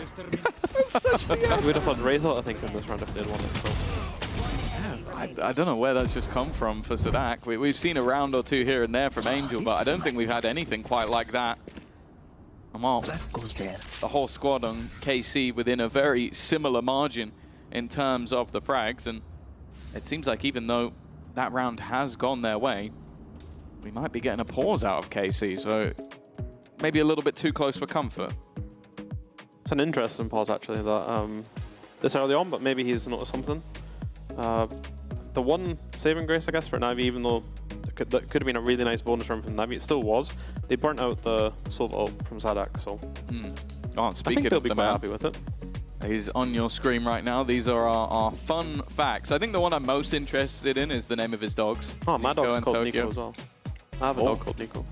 We'd have had Razor, I think, in this round if they'd won it. So. I don't know where that's just come from for Sadak. We've seen a round or 2 here and there from Angel, but I don't think we've had anything quite like that. The whole squad on KC within a very similar margin in terms of the frags, and it seems like even though that round has gone their way, we might be getting a pause out of KC, so maybe a little bit too close for comfort. It's an interesting pause, actually, that this early on, but maybe he's noticed something. The one saving grace, I guess, for Navi, even though that could have been a really nice bonus round from Navi, it still was. They burnt out the Sova ult from Sadak, so speaking they'll of be the quite man, happy with it. He's on your screen right now. These are our fun facts. I think the one I'm most interested in is the name of his dogs. Oh, my dog's called Nico as well. I have a dog called Nico.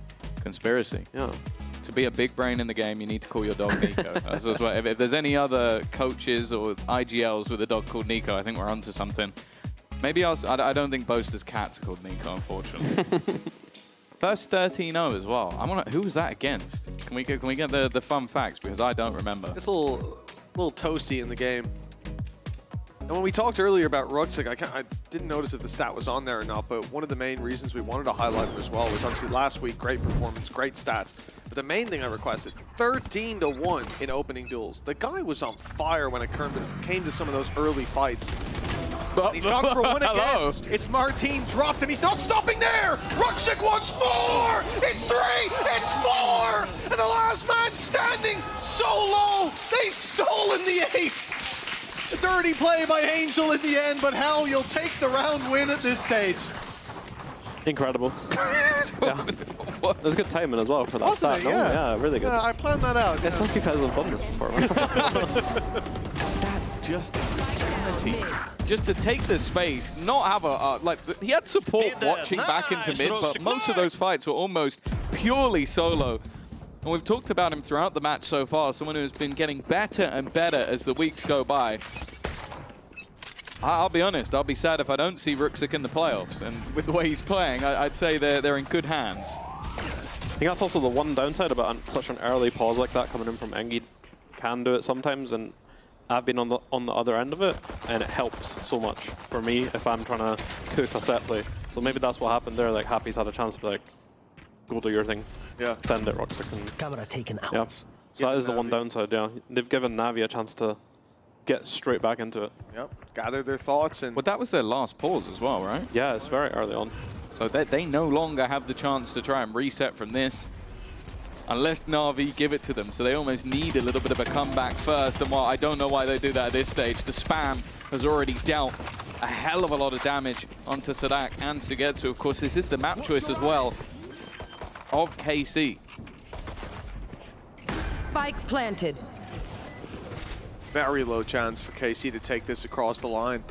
Conspiracy. Yeah. To be a big brain in the game, you need to call your dog Nico. If there's any other coaches or IGLs with a dog called Nico, I think we're onto something. Maybe I don't think Boaster's cats are called Nico, unfortunately. First 13-0 as well. Who was that against? Can we get the fun facts, because I don't remember. It's a little toasty in the game. And when we talked earlier about Ruxic, I didn't notice if the stat was on there or not, but one of the main reasons we wanted to highlight him as well was obviously last week, great performance, great stats. But the main thing I requested, 13-1 in opening duels. The guy was on fire when it came to some of those early fights. But he's gone for one again. It's Martin dropped, and he's not stopping there. Ruxic wants more. It's 3. It's 4. And the last man standing so low. They've stolen the ace. A dirty play by Angel in the end, but hell, you'll take the round win at this stage. Incredible. Yeah. There's good timing as well for that Wasn't stat. it? Yeah. Yeah, really good. I planned that out. It's like you guys have done this before. That's just insanity. Just to take the space, not have a he had support watching back into mid, but most of those fights were almost purely solo. And we've talked about him throughout the match so far, someone who's been getting better and better as the weeks go by. I'll be honest, I'll be sad if I don't see Ruxic in the playoffs. And with the way he's playing, I'd say they're in good hands. I think that's also the one downside about such an early pause like that coming in from Engi. Can do it sometimes, and I've been on the other end of it, and it helps so much for me if I'm trying to cook a set play. So maybe that's what happened there. Like Happy's had a chance to be like, go do your thing. Yeah. Send it, Ruxic. And Camera taken out. Yeah. So that is the one downside, yeah. They've given Navi a chance to get straight back into it. Yep. Gather their thoughts and... But that was their last pause as well, right? Yeah, it's very early on. So they no longer have the chance to try and reset from this. Unless Na'Vi give it to them. So they almost need a little bit of a comeback first. And while I don't know why they do that at this stage, the spam has already dealt a hell of a lot of damage onto Sadak and Sugetsu. Of course, this is the map choice as well of KC. Spike planted. Very low chance for KC to take this across the line.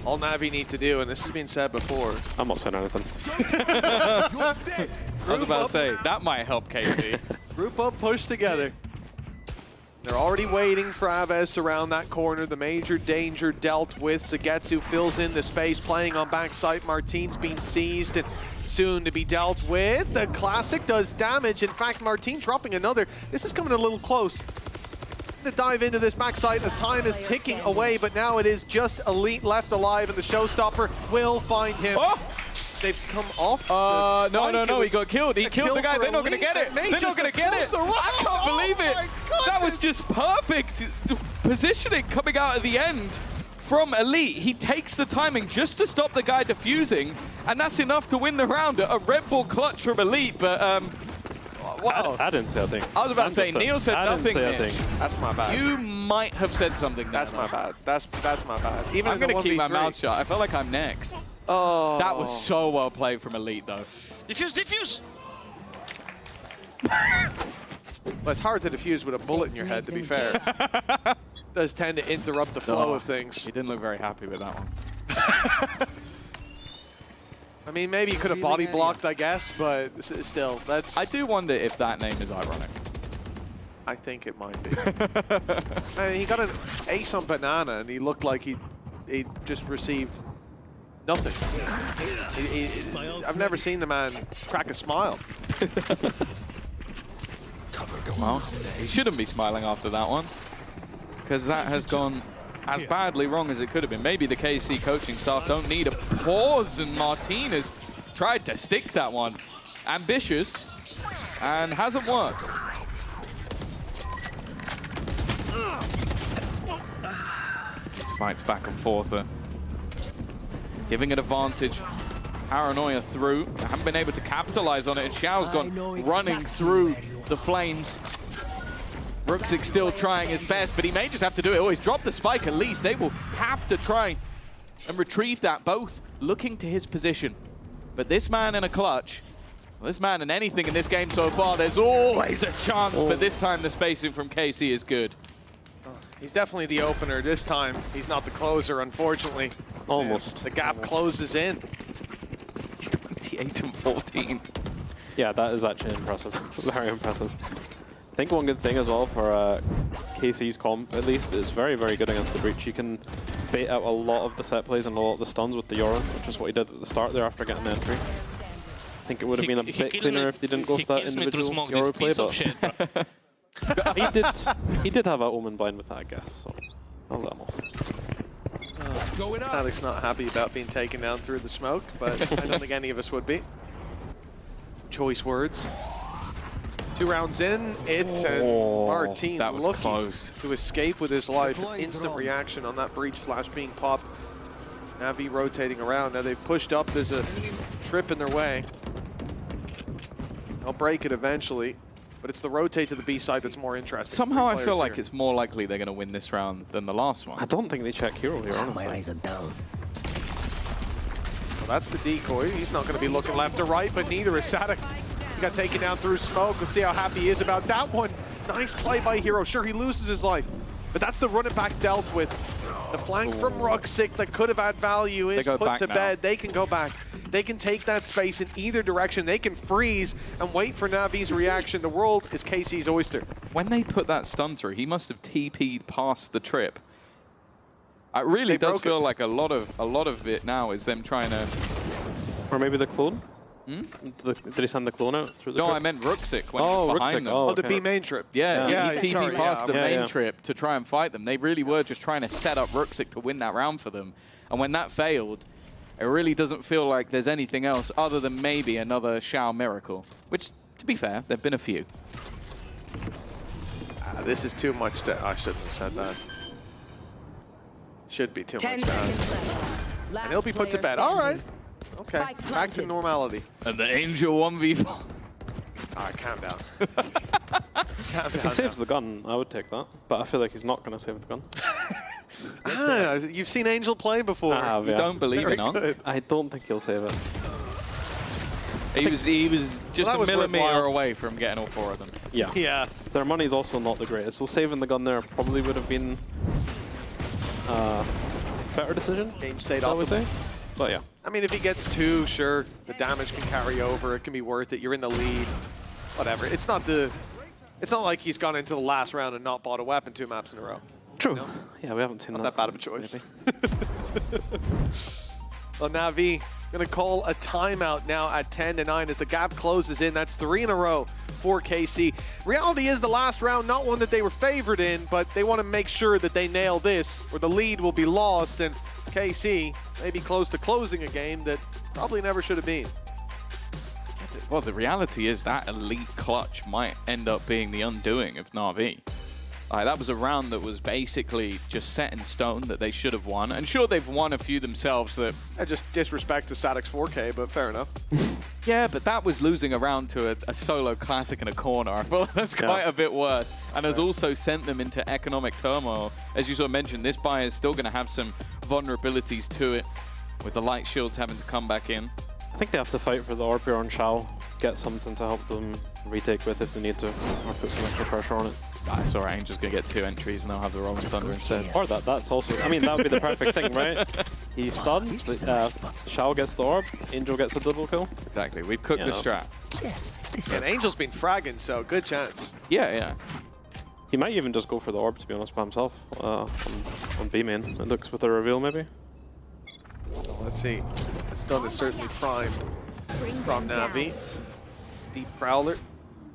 All Navi need to do, and this has been said before. I'm not saying anything. I was about to say, that might help KC. Group up, push together. They're already waiting for Aves to round that corner. The major danger dealt with. Sugetsu fills in the space, playing on backside. Martin's been seized and soon to be dealt with. The classic does damage. In fact, Martin dropping another. This is coming a little close. To dive into this backside as time is ticking away, but now it is just Elite left alive, and the showstopper will find him. Oh! They've come off. No, he got killed. He killed the guy. They're not going to get it. They're not going to get it. I can't believe it. That was just perfect positioning coming out at the end from Elite. He takes the timing just to stop the guy defusing, and that's enough to win the round. A Red Bull clutch from Elite, but wow. I didn't say a thing. I was about to say, Neil said nothing. That's my bad. You might have said something. That's my bad. That's my bad. Even I'm going to keep my mouth shut. I felt like I'm next. Oh. That was so well played from Elite, though. Defuse! Well, it's hard to defuse with a bullet in your head, to be fair. Does tend to interrupt the flow of things. He didn't look very happy with that one. I mean, maybe he could have body blocked, I guess, but still, that's... I do wonder if that name is ironic. I think it might be. I mean, he got an ace on Banana, and he looked like he just received nothing. I've never seen the man crack a smile. Well, he shouldn't be smiling after that one, because that has gone as badly wrong as it could have been. Maybe the KC coaching staff don't need a pause, and Martin has tried to stick that one. Ambitious, and hasn't worked. This fight's back and forth. Giving an advantage. Paranoia through. Haven't been able to capitalize on it, and Xiao's gone running through the flames. Ruxic still trying his best, but he may just have to do it. Oh, he's dropped the spike at least. They will have to try and retrieve that, both looking to his position. But this man in a clutch, well, this man in anything in this game so far, there's always a chance, but this time the spacing from KC is good. He's definitely the opener this time. He's not the closer, unfortunately. Almost. The gap closes in. He's 28 and 14. Yeah, that is actually impressive. Very impressive. I think one good thing as well for KC's comp, at least, is very, very good against the Breach. He can bait out a lot of the set plays and a lot of the stuns with the Yoru, which is what he did at the start there after getting the entry. I think it would have been a bit cleaner if they didn't go for that individual Yoru play, but he did have an Omen blind with that, I guess. So I'll let him off. Going up. Alex not happy about being taken down through the smoke, but I don't think any of us would be. Choice words. 2 rounds in, it's Martin that was looking close to escape with his life. Instant reaction on that breach flash being popped. Navi rotating around. Now they've pushed up. There's a trip in their way. They'll break it eventually, but it's the rotate to the B side that's more interesting. Somehow I feel Here. like it's more likely they're going to win this round than the last one. I don't think they check hero here, honestly. My eyes are down. Well, that's the decoy. He's not going to be looking left or right, but neither is Sadek. He got taken down through smoke. Let's see how happy he is about that one. Nice play by Hero. Sure, he loses his life, but that's the run it back dealt with. The flank from Ruxic that could have had value is put to bed. They can go back. They can take that space in either direction. They can freeze and wait for Navi's reaction. The world is KC's oyster. When they put that stun through, he must have TP'd past the trip. It really does feel like a lot of it now is them trying to... Or maybe the clone? Did he send the clone out through the trip? I meant Ruxic when he was behind them. Oh, the B main trip. Yeah, he TP'd past the main trip to try and fight them. They really were just trying to set up Ruxic to win that round for them. And when that failed, it really doesn't feel like there's anything else other than maybe another Shao miracle. Which, to be fair, there've been a few. This is too much to... I shouldn't have said that. Should be too much to ask. And he'll be put to bed. All right. Okay, back to normality. And the Angel 1v4. All right, calm down. If he saves the gun, I would take that. But I feel like he's not going to save the gun. You've seen Angel play before. I have, You don't believe in good. I don't think he'll save it. He was just a millimeter worthwhile. away from getting all 4 of them. Yeah. Yeah. Their money's also not the greatest, so saving the gun there probably would have been a better decision. Game state I would optimal. say. But yeah. I mean, if he gets 2, sure, the damage can carry over. It can be worth it. You're in the lead. Whatever. It's not like he's gone into the last round and not bought a weapon 2 maps in a row. True. You know? Yeah, we haven't seen Not that bad of a choice. Well, Navi going to call a timeout now at 10-9 as the gap closes in. That's 3 in a row for KC. Reality is the last round, not one that they were favored in, but they want to make sure that they nail this or the lead will be lost, and KC may be close to closing a game that probably never should have been. Well, the reality is that elite clutch might end up being the undoing of NAVI. That was a round that was basically just set in stone that they should have won. And sure, they've won a few themselves that... Just disrespect to Sadek's 4K, but fair enough. Yeah, but that was losing a round to a solo classic in a corner. I feel like that's quite a bit worse. And has also sent them into economic turmoil. As you sort of mentioned, this buy is still going to have some vulnerabilities to it, with the light shields having to come back in. I think they have to fight for the orb here on Shao, get something to help them retake with if they need to, or put some extra pressure on it. I saw Angel's going to get 2 entries and they'll have the Rolling Thunder instead. Or that's also, I mean, that would be the perfect thing, right? He stuns, Shao gets the orb, Angel gets a double kill. Exactly, we've cooked the strat. Yes. And Angel's been fragging, so good chance. Yeah. He might even just go for the orb, to be honest, by himself, on B main. It looks with a reveal, maybe. Let's see. The stun is certainly primed from Navi. Deep Prowler.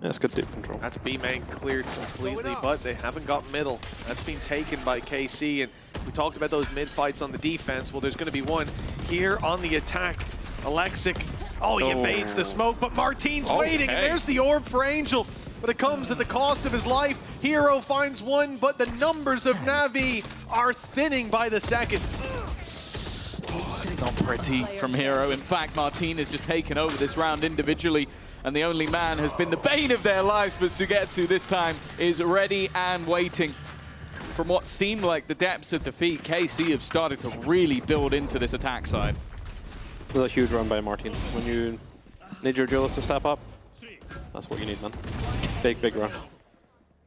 Yeah, it's good deep control. That's B main cleared completely, but they haven't got middle. That's been taken by KC, and we talked about those mid fights on the defense. Well, there's going to be one here on the attack. Alexic, he evades the smoke, but Martin's waiting, and there's the orb for Angel. But it comes at the cost of his life. Hero finds one, but the numbers of Navi are thinning by the second. It's not pretty from Hero. In fact, Martin has just taken over this round individually, and the only man has been the bane of their lives, but Sugetsu this time is ready and waiting. From what seemed like the depths of defeat, KC have started to really build into this attack side. It was a huge run by Martin. When you need your duelist to step up, that's what you need, man. Big run.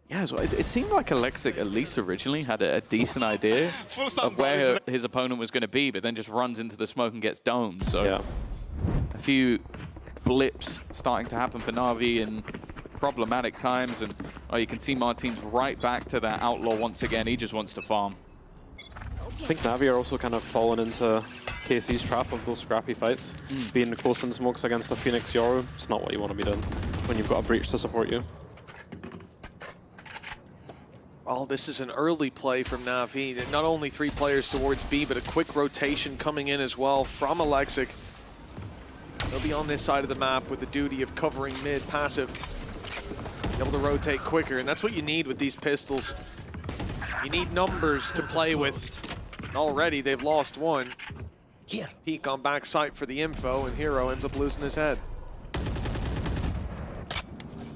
Yeah, so it seemed like Alexic, at least originally, had a decent idea of where his opponent was going to be, but then just runs into the smoke and gets domed. So a few blips starting to happen for Navi in problematic times, and you can see Martin's right back to that outlaw once again. He just wants to farm. I think Navi are also kind of fallen into KC's trap of those scrappy fights. Being close in smokes against a Phoenix Yoru, it's not what you want to be doing when you've got a breach to support you. Oh, this is an early play from NAVI. Not only 3 players towards B, but a quick rotation coming in as well from Alexic. They'll be on this side of the map with the duty of covering mid passive. Able to rotate quicker, and that's what you need with these pistols. You need numbers to play with. Already, they've lost 1. Here. Peek on backside for the info, and Hero ends up losing his head.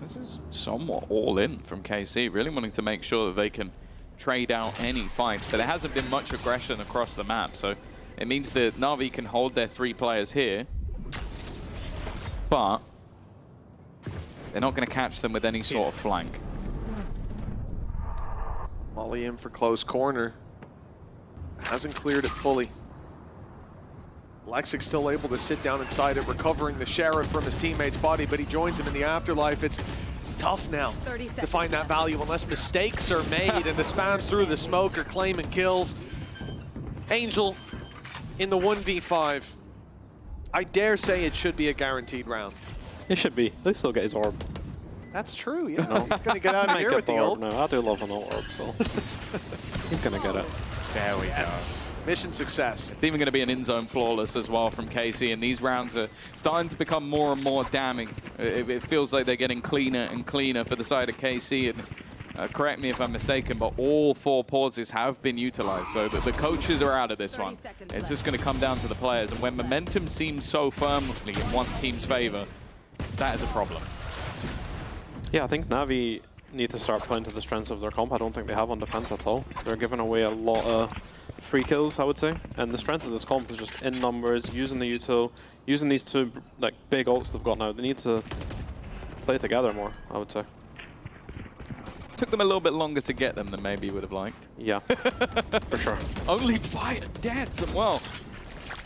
This is somewhat all in from KC, really wanting to make sure that they can trade out any fights, but there hasn't been much aggression across the map, so it means that NAVI can hold their 3 players here, but they're not going to catch them with any sort of flank. Molly in for close corner. Hasn't cleared it fully. Lexic's still able to sit down inside it, recovering the Sheriff from his teammate's body, but he joins him in the afterlife. It's tough now to find that value unless mistakes are made and the spams through the smoke are claiming kills. Angel in the 1v5. I dare say it should be a guaranteed round. It should be. They still get his orb. That's true, yeah. No. He's gonna get out of here with the ult. No, I do love an ult orb, so he's gonna get it. There we go. Mission success. It's even going to be an in-zone flawless as well from KC, and these rounds are starting to become more and more damning. It feels like they're getting cleaner and cleaner for the side of KC, and correct me if I'm mistaken, but all 4 pauses have been utilized, so the coaches are out of this one. It's just going to come down to the players, and when momentum seems so firmly in one team's favor, that is a problem. Yeah, I think NAVI need to start playing to the strengths of their comp. I don't think they have on defense at all. They're giving away a lot of free kills, I would say, and the strength of this comp is just in numbers, using the util, using these 2 like big ults they've got now. They need to play together more, I would say. Took them a little bit longer to get them than maybe you would have liked. Yeah, for sure. Only 5 deaths, and well,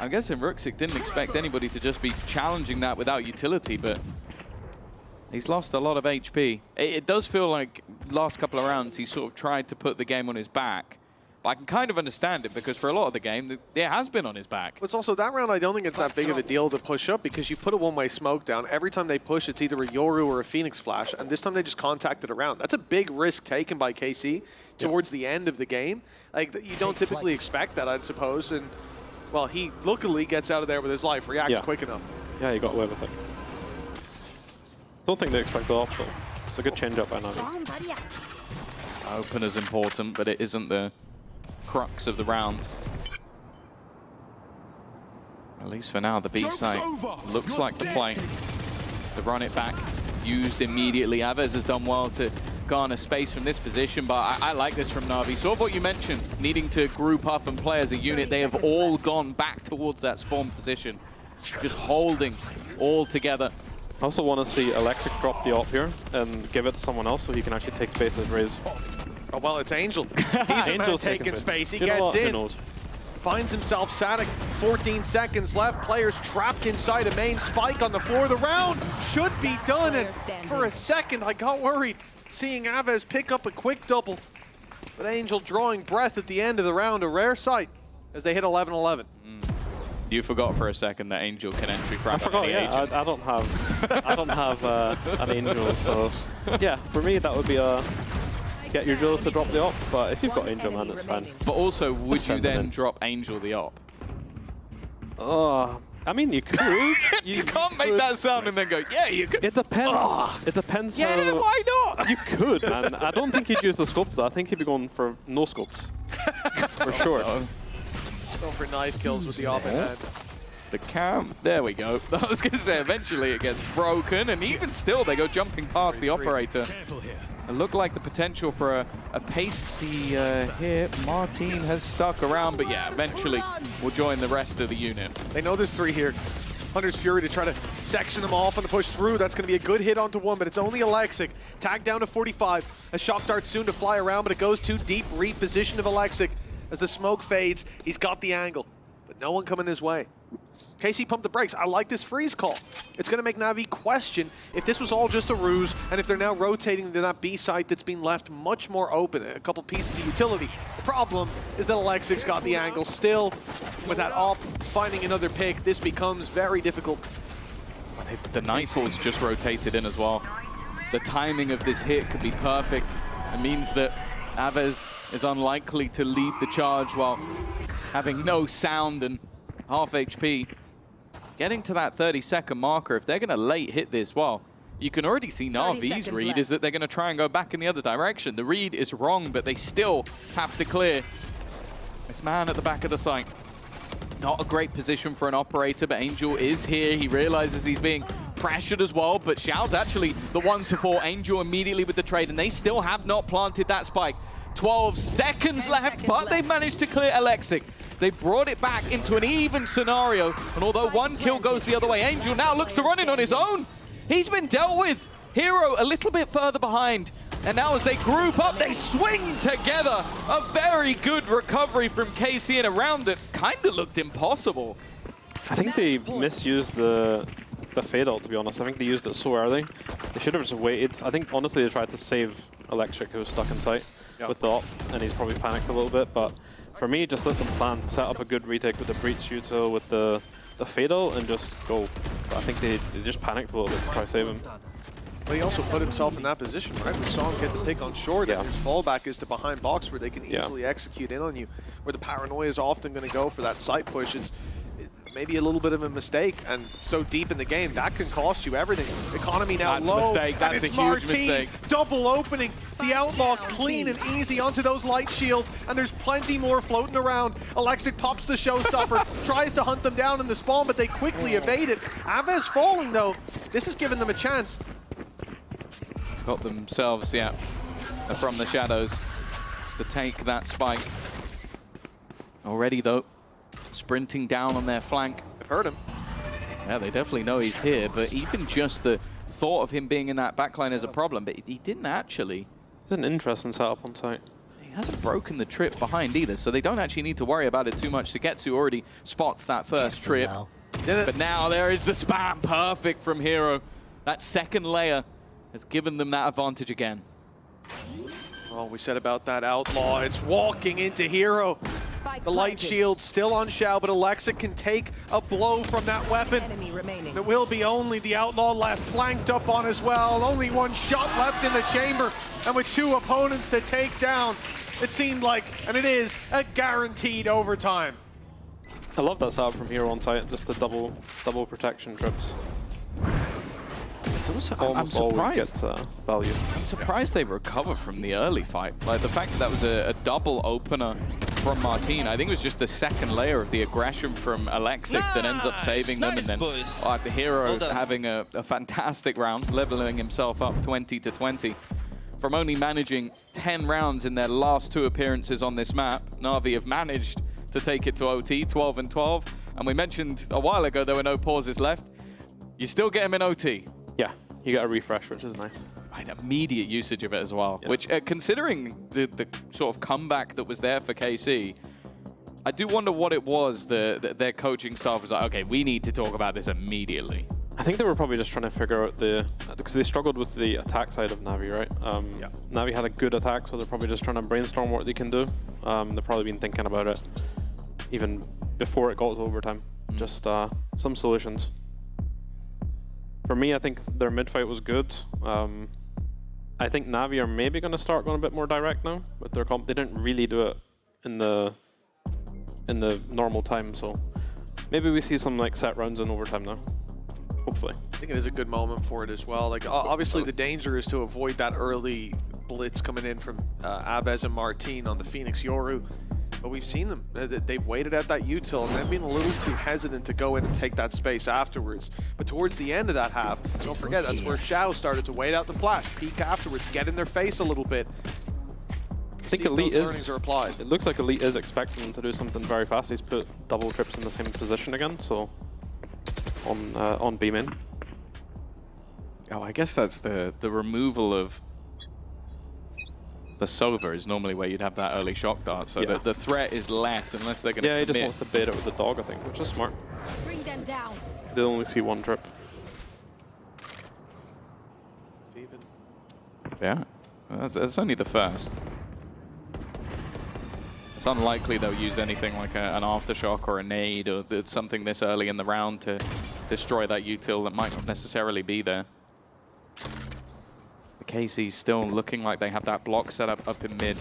I'm guessing Ruxic didn't expect anybody to just be challenging that without utility, but he's lost a lot of HP. It does feel like last couple of rounds he sort of tried to put the game on his back. But I can kind of understand it because for a lot of the game, it has been on his back. But it's also that round, I don't think it's that big of a deal to push up because you put a one-way smoke down. Every time they push, it's either a Yoru or a Phoenix Flash, and this time they just contacted around. That's a big risk taken by KC towards the end of the game. Like, you don't typically expect that, I suppose. And, well, he luckily gets out of there with his life, reacts quick enough. Yeah, he got away with it. Don't think they expect the op, though. It's a good change-up by NAVI. Opener's important, but it isn't the crux of the round. At least for now, the B site looks like the play. To run it back, used immediately. Aves has done well to garner space from this position, but I like this from NAVI. Sort of what you mentioned, needing to group up and play as a unit. They have all gone back towards that spawn position, just holding all together. I also want to see Alexic drop the op here and give it to someone else so he can actually take space and raise. Oh, well, it's Angel. He's the man taking space. He gets in, finds himself static. 14 seconds left. Players trapped inside a main. Spike on the floor. The round should be done. And for a second, I got worried seeing Aves pick up a quick double. But Angel drawing breath at the end of the round. A rare sight as they hit 11-11. You forgot for a second that Angel can entry frag. I forgot, yeah. I don't have an Angel, so yeah, for me that would be a get your Jill to drop the op, but if you've got Angel, man, that's fine. But also, would you then drop Angel the op? I mean, you could. You can't make that sound and then go, yeah, you could. It depends. It depends. Yeah, why not? You could, man. I don't think he'd use the scope, though. I think he'd be going for no scopes. For sure. Going for knife kills with the op in hand. The cam, there we go. I was going to say, eventually it gets broken, and even still, they go jumping past the operator. It looked like the potential for a pacey hit. Martin has stuck around, but yeah, eventually will join the rest of the unit. They know there's 3 here. Hunter's Fury to try to section them off on the push through. That's going to be a good hit onto 1, but it's only Alexic. Tagged down to 45. A shock dart soon to fly around, but it goes too deep. Reposition of Alexic. As the smoke fades, he's got the angle, but no one coming his way. KC pumped the brakes. I like this freeze call. It's going to make NAVI question if this was all just a ruse and if they're now rotating to that B site that's been left much more open. A couple pieces of utility. The problem is that Alexic's got the angle still. With that op finding another pick, this becomes very difficult. The Nightfall's just rotated in as well. The timing of this hit could be perfect. It means that Aves is unlikely to lead the charge while having no sound and half HP. Getting to that 30-second marker, if they're going to late hit this, well, you can already see Navi's read is that they're going to try and go back in the other direction. The read is wrong, but they still have to clear. This man at the back of the site. Not a great position for an operator, but Angel is here. He realizes he's being pressured as well, but Xiao's actually the one to fall. Angel immediately with the trade, and they still have not planted that spike. 12 seconds left, but they've managed to clear Alexic. They brought it back into an even scenario, and although one kill goes the other way, Angel now looks to run in on his own. He's been dealt with. Hero a little bit further behind. And now as they group up, they swing together. A very good recovery from KC in a round that kind of looked impossible. I think they misused the fade ult, to be honest. I think they used it so early. They should have just waited. I think, honestly, they tried to save Electric, who was stuck in sight with the op, and he's probably panicked a little bit. But for me, just let them plan, set up a good retake with the breach util, with the fade ult, and just go. But I think they just panicked a little bit to try to save him. But he also put himself in that position, right? We saw him get the pick on short, and his fallback is to behind box where they can easily execute in on you, where the paranoia is often going to go for that side push. It's maybe a little bit of a mistake, and so deep in the game, that can cost you everything. Economy now That's low. a mistake. That's a huge mistake. Double opening. The Outlaw clean and easy onto those light shields, and there's plenty more floating around. Alexic pops the showstopper, tries to hunt them down in the spawn, but they quickly evade it. Aves falling, though. This has given them a chance. Got themselves, from the shadows to take that spike. Already, though, sprinting down on their flank. I've heard him. Yeah, they definitely know he's here, but even just the thought of him being in that backline is a problem, but he didn't actually. It's an interesting setup on site. He hasn't broken the trip behind either, so they don't actually need to worry about it too much. Tagetsu already spots that first trip. But now there is the spam. Perfect from Hero. That second layer has given them that advantage again. Oh, we said about that Outlaw. It's walking into Hero. The light shield still on Xiao, but Alexic can take a blow from that weapon. It will be only the Outlaw left, flanked up on as well. Only one shot left in the chamber, and with two opponents to take down, it seemed like, and it is, a guaranteed overtime. I love that setup from Hero on site, just the double protection trips. It's also, I'm surprised. Value. I'm surprised they recover from the early fight. Like the fact that that was a double opener from Martin. I think it was just the second layer of the aggression from Alexic that ends up saving them, and then the Hero having a fantastic round, leveling himself up 20-20. From only managing 10 rounds in their last 2 appearances on this map, Navi have managed to take it to OT, 12-12. And we mentioned a while ago there were no pauses left. You still get him in OT. Yeah, you get a refresh, which is nice. Right, immediate usage of it as well, which, considering the sort of comeback that was there for KC, I do wonder what it was their coaching staff was like, okay, we need to talk about this immediately. I think they were probably just trying to figure out because they struggled with the attack side of Navi, right? Navi had a good attack, so they're probably just trying to brainstorm what they can do. They've probably been thinking about it even before it got to overtime. Just some solutions. For me, I think their mid-fight was good. I think Navi are maybe going to start going a bit more direct now with their comp. They didn't really do it in the normal time, so maybe we see some like set rounds in overtime now. Hopefully. I think it is a good moment for it as well. Like obviously the danger is to avoid that early blitz coming in from Aves and Martin on the Phoenix Yoru. But we've seen them. They've waited at that util, and they've been a little too hesitant to go in and take that space afterwards. But towards the end of that half, don't forget, that's where Xiao started to wait out the flash, peek afterwards, get in their face a little bit. I think Elite are applied. It looks like Elite is expecting them to do something very fast. He's put double trips in the same position again, so on B main. Oh, I guess that's the removal of the Sova is normally where you'd have that early shock dart, so the threat is less unless they're going to he just wants to bait it with the dog, I think, which is smart. Bring them down. They'll only see one trip. Yeah, that's only the first. It's unlikely they'll use anything like an aftershock or a nade or something this early in the round to destroy that util that might not necessarily be there. KC's still looking like they have that block set up in mid,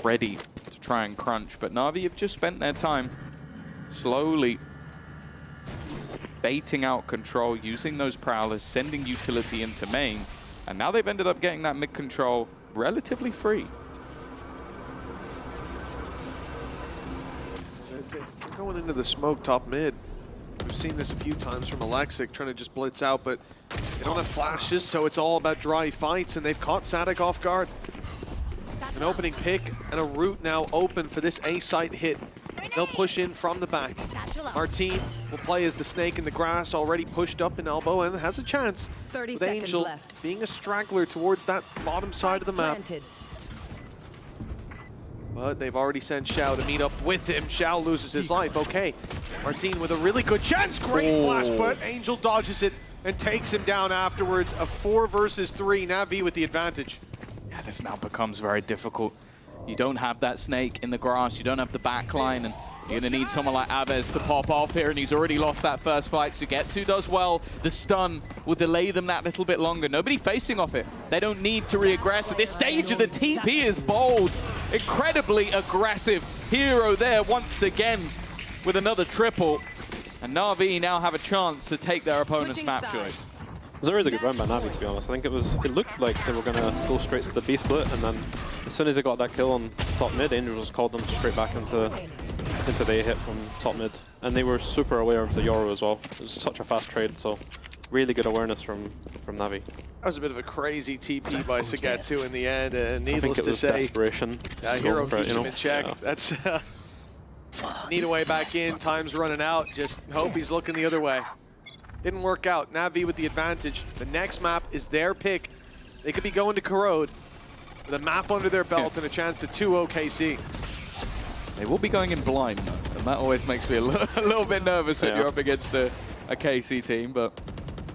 ready to try and crunch. But Na'Vi have just spent their time slowly baiting out control, using those prowlers, sending utility into main, and now they've ended up getting that mid control relatively free. They're going into the smoke top mid. We've seen this a few times from Alexic, trying to just blitz out, but they don't have flashes, so it's all about dry fights, and they've caught Sadek off guard. An opening pick and a route now open for this A site hit. They'll push in from the back. Martine will play as the snake in the grass, already pushed up in elbow, and has a chance. 30 with seconds Angel left. being a straggler towards that bottom side of the map. Planted. But they've already sent Xiao to meet up with him. Xiao loses his life. Okay, Martine with a really good chance. Great flash, but Angel dodges it and takes him down afterwards. A 4 versus 3. NAVI with the advantage. Yeah, this now becomes very difficult. You don't have that snake in the grass. You don't have the backline, and you're going to need someone like Aves to pop off here, and he's already lost that first fight. Sugetsu does well. The stun will delay them that little bit longer. Nobody facing off it. They don't need to re-aggress. At this stage of the TP is bold. Incredibly aggressive. Hero there once again with another triple. And Na'Vi now have a chance to take their opponent's map choice. It was a really good round by NAVI, to be honest. I think it looked like they were going to go straight to the B split, and then as soon as they got that kill on top mid, Angel just called them straight back into the A hit from top mid. And they were super aware of the Yoru as well. It was such a fast trade, so really good awareness from NAVI. That was a bit of a crazy TP by Sugetsu in the end, and needless to say, desperation. Hero keeps him it, in check. Yeah. That's need a way back in. Time's running out. Just hope he's looking the other way. Didn't work out. NAVI with the advantage. The next map is their pick. They could be going to Corrode with a map under their belt and a chance to 2-0 KC. They will be going in blind, though, and that always makes me a little bit nervous when you're up against a KC team, but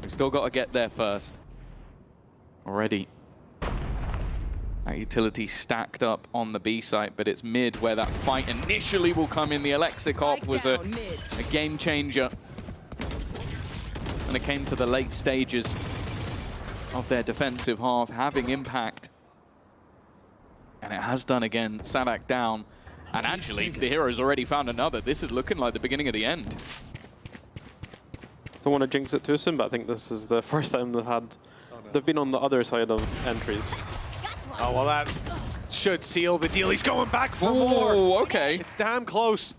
we've still got to get there first. Already, that utility stacked up on the B site, but it's mid where that fight initially will come in. The Alexic op was a game changer. And it came to the late stages of their defensive half, having impact. And it has done again. Sadek down. And actually, the Hero's already found another. This is looking like the beginning of the end. Don't want to jinx it too soon, but I think this is the first time they've been on the other side of entries. Oh, well, that should seal the deal. He's going back for more. Okay. It's damn close.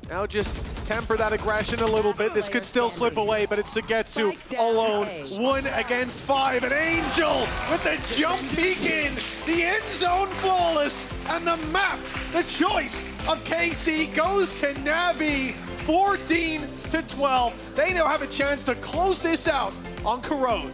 Now just temper that aggression a little bit. This could still slip away, but it's Sugetsu alone. 1 against 5. An Angel with the jump peek in. The end zone flawless. And the map, the choice of KC goes to NAVI. 14-12. They now have a chance to close this out on Corrode.